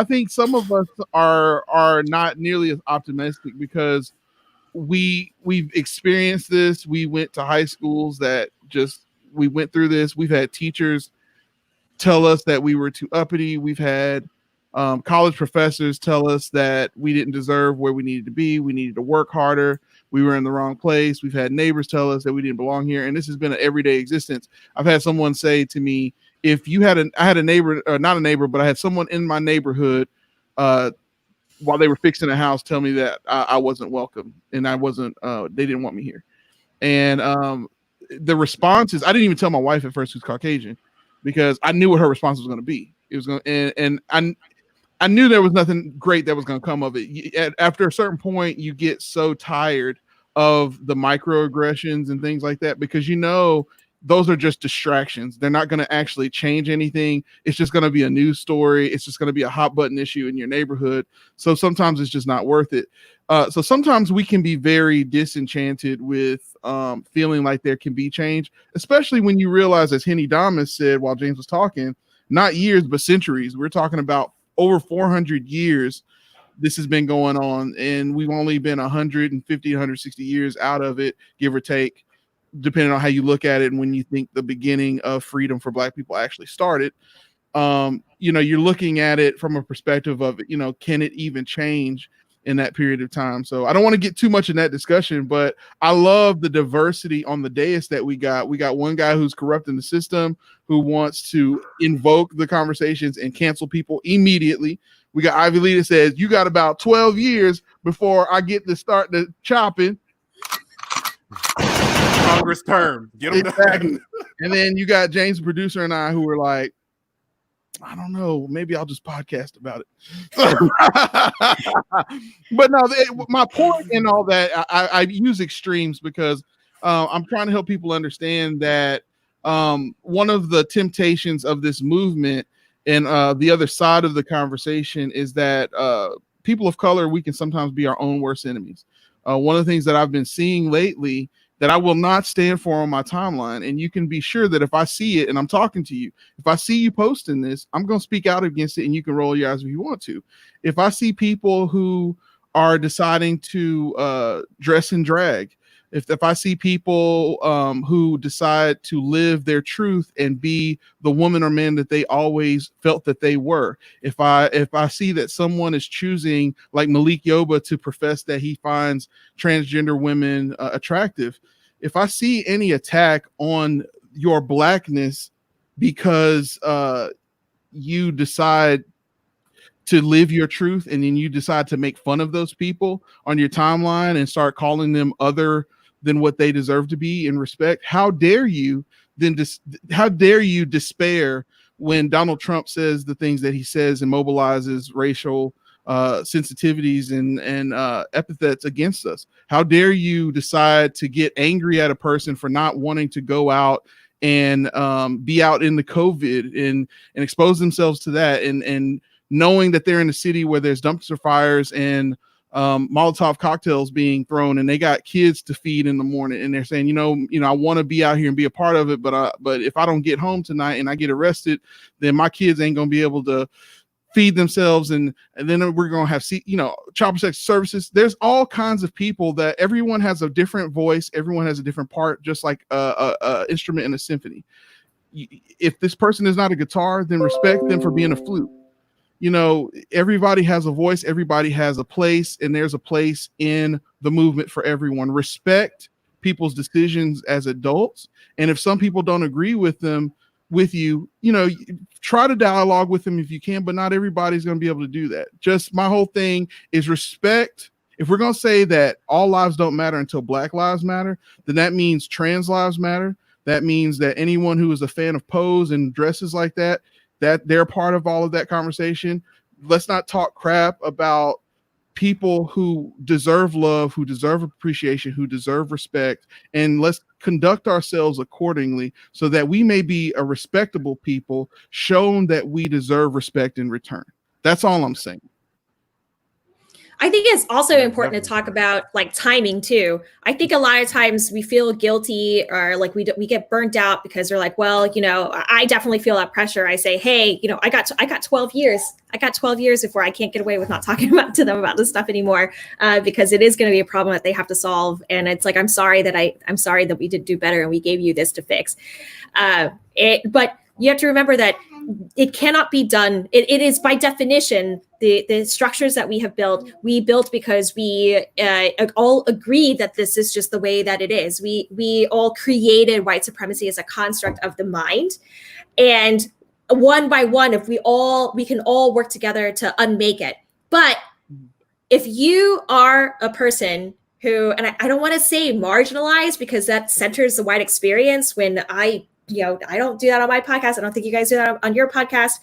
think some of us are not nearly as optimistic because we've experienced this. We went to high schools we went through this. We've had teachers tell us that we were too uppity. We've had college professors tell us that we didn't deserve where we needed to be. We needed to work harder. We were in the wrong place. We've had neighbors tell us that we didn't belong here. And this has been an everyday existence. I've had someone say to me, I had a neighbor, not a neighbor, but I had someone in my neighborhood while they were fixing a house tell me that I wasn't welcome and I wasn't, they didn't want me here. And the response is, I didn't even tell my wife at first who's Caucasian because I knew what her response was going to be. It was going to, and I knew there was nothing great that was going to come of it. After a certain point, you get so tired of the microaggressions and things like that because those are just distractions. They're not going to actually change anything. It's just going to be a news story. It's just going to be a hot button issue in your neighborhood. So sometimes it's just not worth it. So sometimes we can be very disenchanted with feeling like there can be change, especially when you realize, as Henny Damas said while James was talking, not years, but centuries. We're talking about over 400 years this has been going on, and we've only been 150, 160 years out of it, give or take, depending on how you look at it and when you think the beginning of freedom for Black people actually started. You're looking at it from a perspective of, can it even change in that period of time? So I don't want to get too much in that discussion, but I love the diversity on the dais that we got. We got one guy who's corrupting the system, who wants to invoke the conversations and cancel people immediately. We got Ivy Lee that says, you got about 12 years before I get to start the chopping. Congress term. Get them exactly. done. And then you got James, the producer, and I, who were like, I don't know, maybe I'll just podcast about it. But no, my point in all that, I use extremes because I'm trying to help people understand that one of the temptations of this movement and the other side of the conversation is that people of color, we can sometimes be our own worst enemies. One of the things that I've been seeing lately that I will not stand for on my timeline, and you can be sure that if I see it and I'm talking to you, if I see you posting this, I'm going to speak out against it, and you can roll your eyes if you want to. If I see people who are deciding to dress in drag, If I see people who decide to live their truth and be the woman or man that they always felt that they were, if I see that someone is choosing, like Malik Yoba, to profess that he finds transgender women attractive, if I see any attack on your blackness because you decide to live your truth and then you decide to make fun of those people on your timeline and start calling them other than what they deserve to be in respect, how dare you despair when Donald Trump says the things that he says and mobilizes racial sensitivities and epithets against us? How dare you decide to get angry at a person for not wanting to go out and be out in the COVID and expose themselves to that, and knowing that they're in a city where there's dumpster fires and Molotov cocktails being thrown, and they got kids to feed in the morning, and they're saying, you know, I want to be out here and be a part of it, but if I don't get home tonight and I get arrested, then my kids ain't gonna be able to feed themselves, and then we're gonna have child protective services. There's all kinds of people that everyone has a different voice, everyone has a different part, just like a instrument in a symphony. If this person is not a guitar, then respect them for being a flute. You know, everybody has a voice, everybody has a place, and there's a place in the movement for everyone. Respect people's decisions as adults, and if some people don't agree with you, try to dialogue with them if you can, but not everybody's going to be able to do that. Just my whole thing is respect. If we're going to say that all lives don't matter until Black lives matter, then that means trans lives matter. That means that anyone who is a fan of pose and dresses like that they're part of all of that conversation. Let's not talk crap about people who deserve love, who deserve appreciation, who deserve respect, and let's conduct ourselves accordingly so that we may be a respectable people, shown that we deserve respect in return. That's all I'm saying. I think it's also important to talk about like timing too. I think a lot of times we feel guilty or like we get burnt out because they're like, well, I definitely feel that pressure. I say, hey, I got 12 years. I got 12 years before I can't get away with not talking to them about this stuff anymore, because it is going to be a problem that they have to solve. And it's like, I'm sorry that we didn't do better and we gave you this to fix. But you have to remember that it cannot be done. It is by definition, the structures that we have built, we built because we all agreed that this is just the way that it is. We all created white supremacy as a construct of the mind. And one by one, if we can all work together to unmake it. But if you are a person who, and I don't want to say marginalized because that centers the white experience, when I don't do that on my podcast. I don't think you guys do that on your podcast.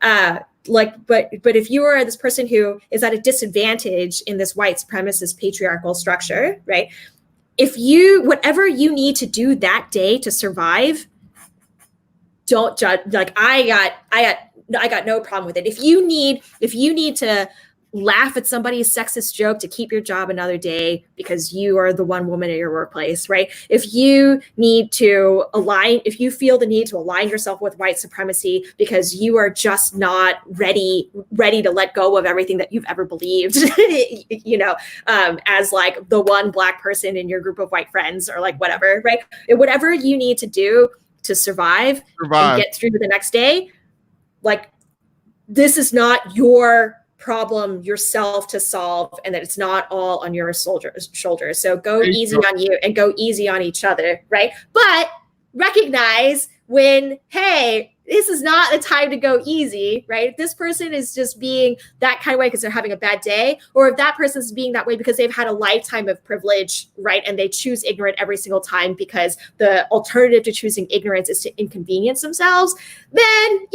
But if you are this person who is at a disadvantage in this white supremacist patriarchal structure, right? Whatever you need to do that day to survive, don't judge. Like I got no problem with it. If you need to laugh at somebody's sexist joke to keep your job another day because you are the one woman at your workplace, right? If you feel the need to align yourself with white supremacy because you are just not ready to let go of everything that you've ever believed, as like the one Black person in your group of white friends or like whatever, right? Whatever you need to do to survive. And get through the next day, like this is not your problem yourself to solve, and that it's not all on your shoulders. So go easy on you and go easy on each other, right? But recognize when, hey, this is not the time to go easy, right? If this person is just being that kind of way because they're having a bad day, or if that person's being that way because they've had a lifetime of privilege, right? And they choose ignorant every single time because the alternative to choosing ignorance is to inconvenience themselves, then,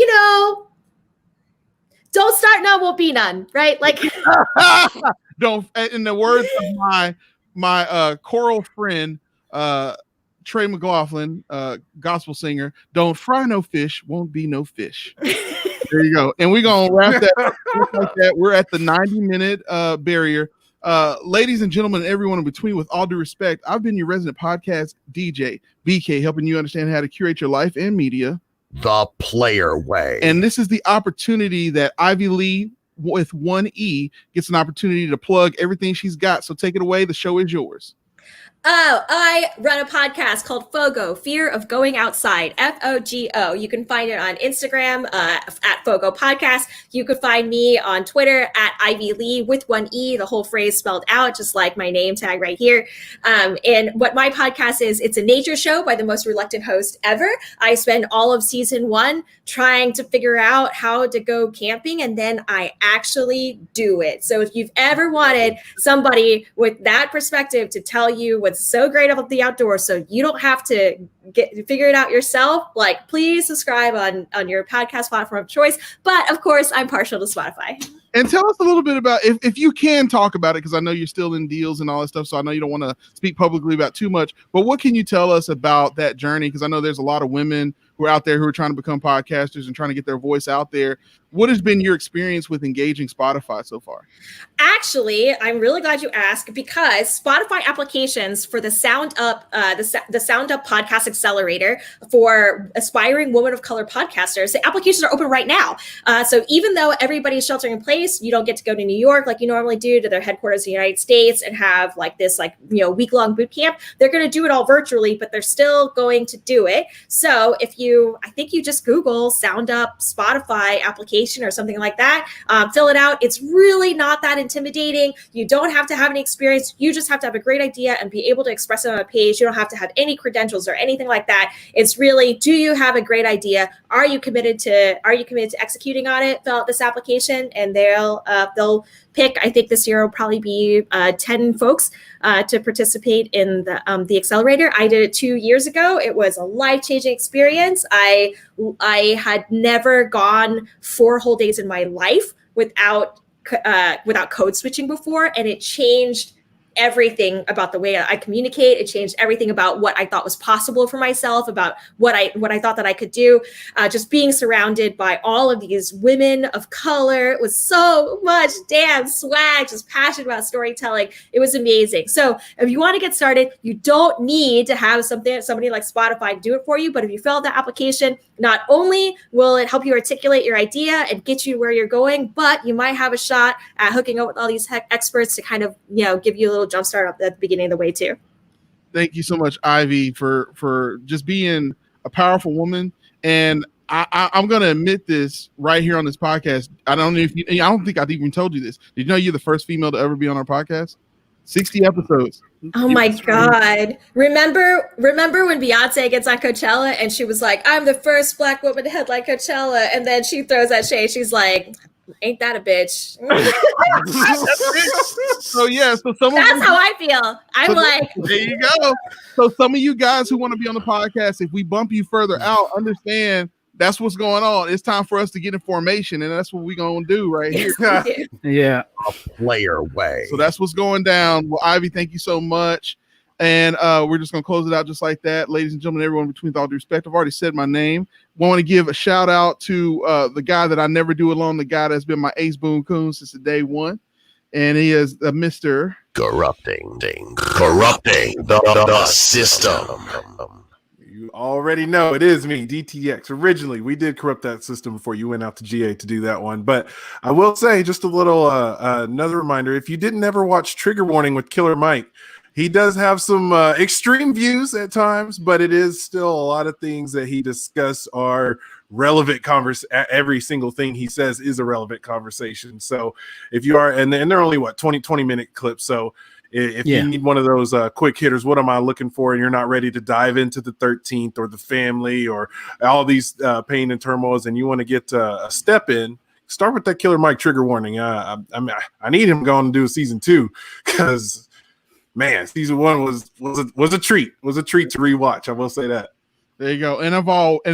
don't start none, won't be none, right? Like, don't. In the words of my choral friend Trey McLaughlin, gospel singer, don't fry no fish, won't be no fish. There you go. And we're gonna wrap that up like that. We're at the 90-minute barrier. Ladies and gentlemen, everyone in between, with all due respect, I've been your resident podcast DJ, BK, helping you understand how to curate your life and media the player way. And this is the opportunity that Ivy Lee with one E gets an opportunity to plug everything she's got. So take it away. The show is yours. Oh, I run a podcast called Fogo, Fear of Going Outside, FOGO. You can find it on Instagram at Fogo Podcast. You could find me on Twitter at Ivy Lee with one E, the whole phrase spelled out, just like my name tag right here. And what my podcast is, it's a nature show by the most reluctant host ever. I spend all of season 1 trying to figure out how to go camping, and then I actually do it. So if you've ever wanted somebody with that perspective to tell you what's so great about the outdoors so you don't have to figure it out yourself, like, please subscribe on your podcast platform of choice. But of course, I'm partial to Spotify. And tell us a little bit about, if you can talk about it, because I know you're still in deals and all that stuff, so I know you don't want to speak publicly about too much, but what can you tell us about that journey? Because I know there's a lot of women who are out there who are trying to become podcasters and trying to get their voice out there. What has been your experience with engaging Spotify so far? Actually, I'm really glad you asked, because Spotify applications for the Sound Up, the Sound Up Podcast Accelerator for aspiring women of color podcasters, the applications are open right now. So even though everybody's sheltering in place, you don't get to go to New York like you normally do to their headquarters in the United States and have like this week-long boot camp. They're going to do it all virtually, but they're still going to do it. So I think you just Google Sound Up Spotify application or something like that, fill it out. It's really not that intimidating. You don't have to have any experience. You just have to have a great idea and be able to express it on a page. You don't have to have any credentials or anything like that. It's really, do you have a great idea? Are you committed to executing on it? Fill out this application, and they'll pick, I think this year will probably be 10 folks to participate in the accelerator. I did it 2 years ago. It was a life-changing experience. I had never gone 4 whole days in my life without code switching before, and it changed everything about the way I communicate. It changed everything about what I thought was possible for myself, about what I thought that I could do. Just being surrounded by all of these women of color. It was so much damn swag, just passionate about storytelling. It was amazing. So if you want to get started, you don't need to have somebody like Spotify do it for you. But if you fill out the application, not only will it help you articulate your idea and get you where you're going, but you might have a shot at hooking up with all these experts to kind of, give you a little jumpstart at the beginning of the way too. Thank you so much, Ivy, for just being a powerful woman. And I'm going to admit this right here on this podcast. I don't think I've even told you this. Did you know you're the first female to ever be on our podcast? 60 episodes. Oh my God. Remember when Beyonce gets on Coachella and she was like, I'm the first Black woman to headline Coachella. And then she throws that shade. She's like, ain't that a bitch? So that's how I feel. I'm like, there you go. So some of you guys who want to be on the podcast, if we bump you further out, understand that's what's going on. It's time for us to get in formation, and that's what we're going to do right here. Yeah. A player way. So that's what's going down. Well, Ivy, thank you so much. And we're just going to close it out just like that. Ladies and gentlemen, everyone, between all due respect, I've already said my name. Want to give a shout out to the guy that I never do alone, the guy that's been my ace boon coon since the day one. And he is Mr. Corrupting the system. You already know it is me, DTX. Originally, we did corrupt that system before you went out to GA to do that one. But I will say, just a little another reminder, if you didn't ever watch Trigger Warning with Killer Mike, he does have some extreme views at times, but it is still a lot of things that he discussed are relevant. Every single thing he says is a relevant conversation. So if you are, and they're only 20-minute clips. So if you need one of those quick hitters, what am I looking for? And you're not ready to dive into the 13th or the family or all these pain and turmoils, and you want to get a step in, start with that Killer Mike Trigger Warning. I need him going to do a season 2 because, man, season 1 was a treat. Was a treat to rewatch. I will say that. There you go. And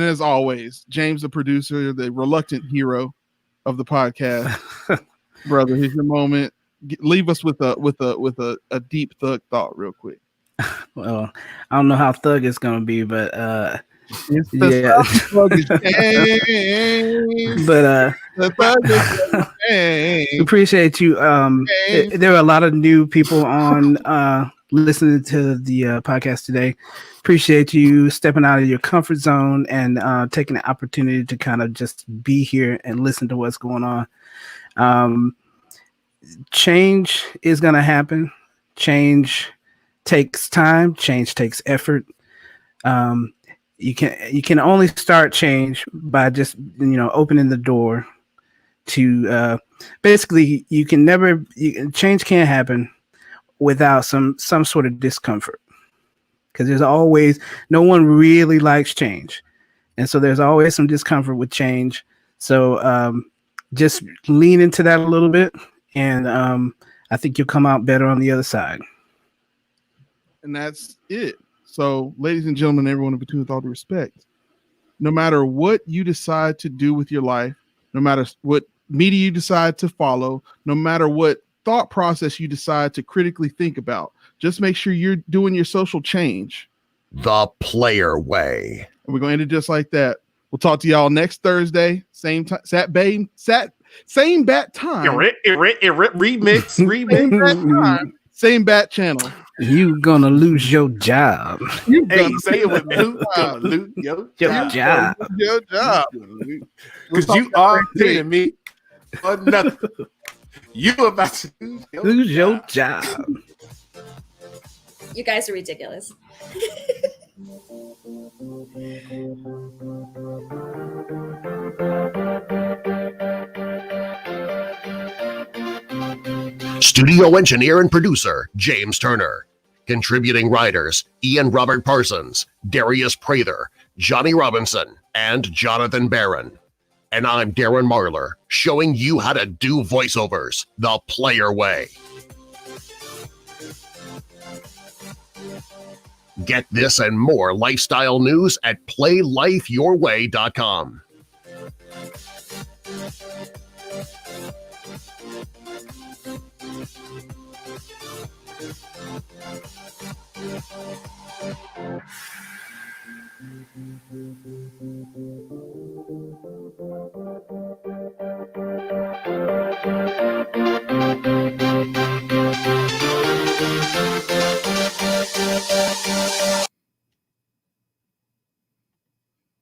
as always, James, the producer, the reluctant hero of the podcast, brother, here's your moment. Leave us with a deep thug thought, real quick. Well, I don't know how thug it's gonna be, but appreciate you. There are a lot of new people on listening to the podcast today. Appreciate you stepping out of your comfort zone and taking the opportunity to kind of just be here and listen to what's going on. Change is going to happen. Change takes time. Change takes effort. You can only start change by just opening the door to basically change can't happen without some sort of discomfort, because no one really likes change, and so there's always some discomfort with change. So just lean into that a little bit, and I think you'll come out better on the other side. And that's it. So, ladies and gentlemen, everyone in between, with all due respect, no matter what you decide to do with your life, no matter what media you decide to follow, no matter what thought process you decide to critically think about, just make sure you're doing your social change the player way. And we're going to end it just like that. We'll talk to y'all next Thursday. Same time, same bat time. Remix. Same bat channel. You gonna lose your job. Hey, say it with me. You gonna lose your job. Your job. Because you are paying me for nothing. You about to lose your job. You guys are ridiculous. Studio engineer and producer, James Turner. Contributing writers, Ian Robert Parsons, Darius Prather, Johnny Robinson, and Jonathan Barron. And I'm Darren Marlar, showing you how to do voiceovers the player way. Get this and more lifestyle news at PlayLifeYourWay.com.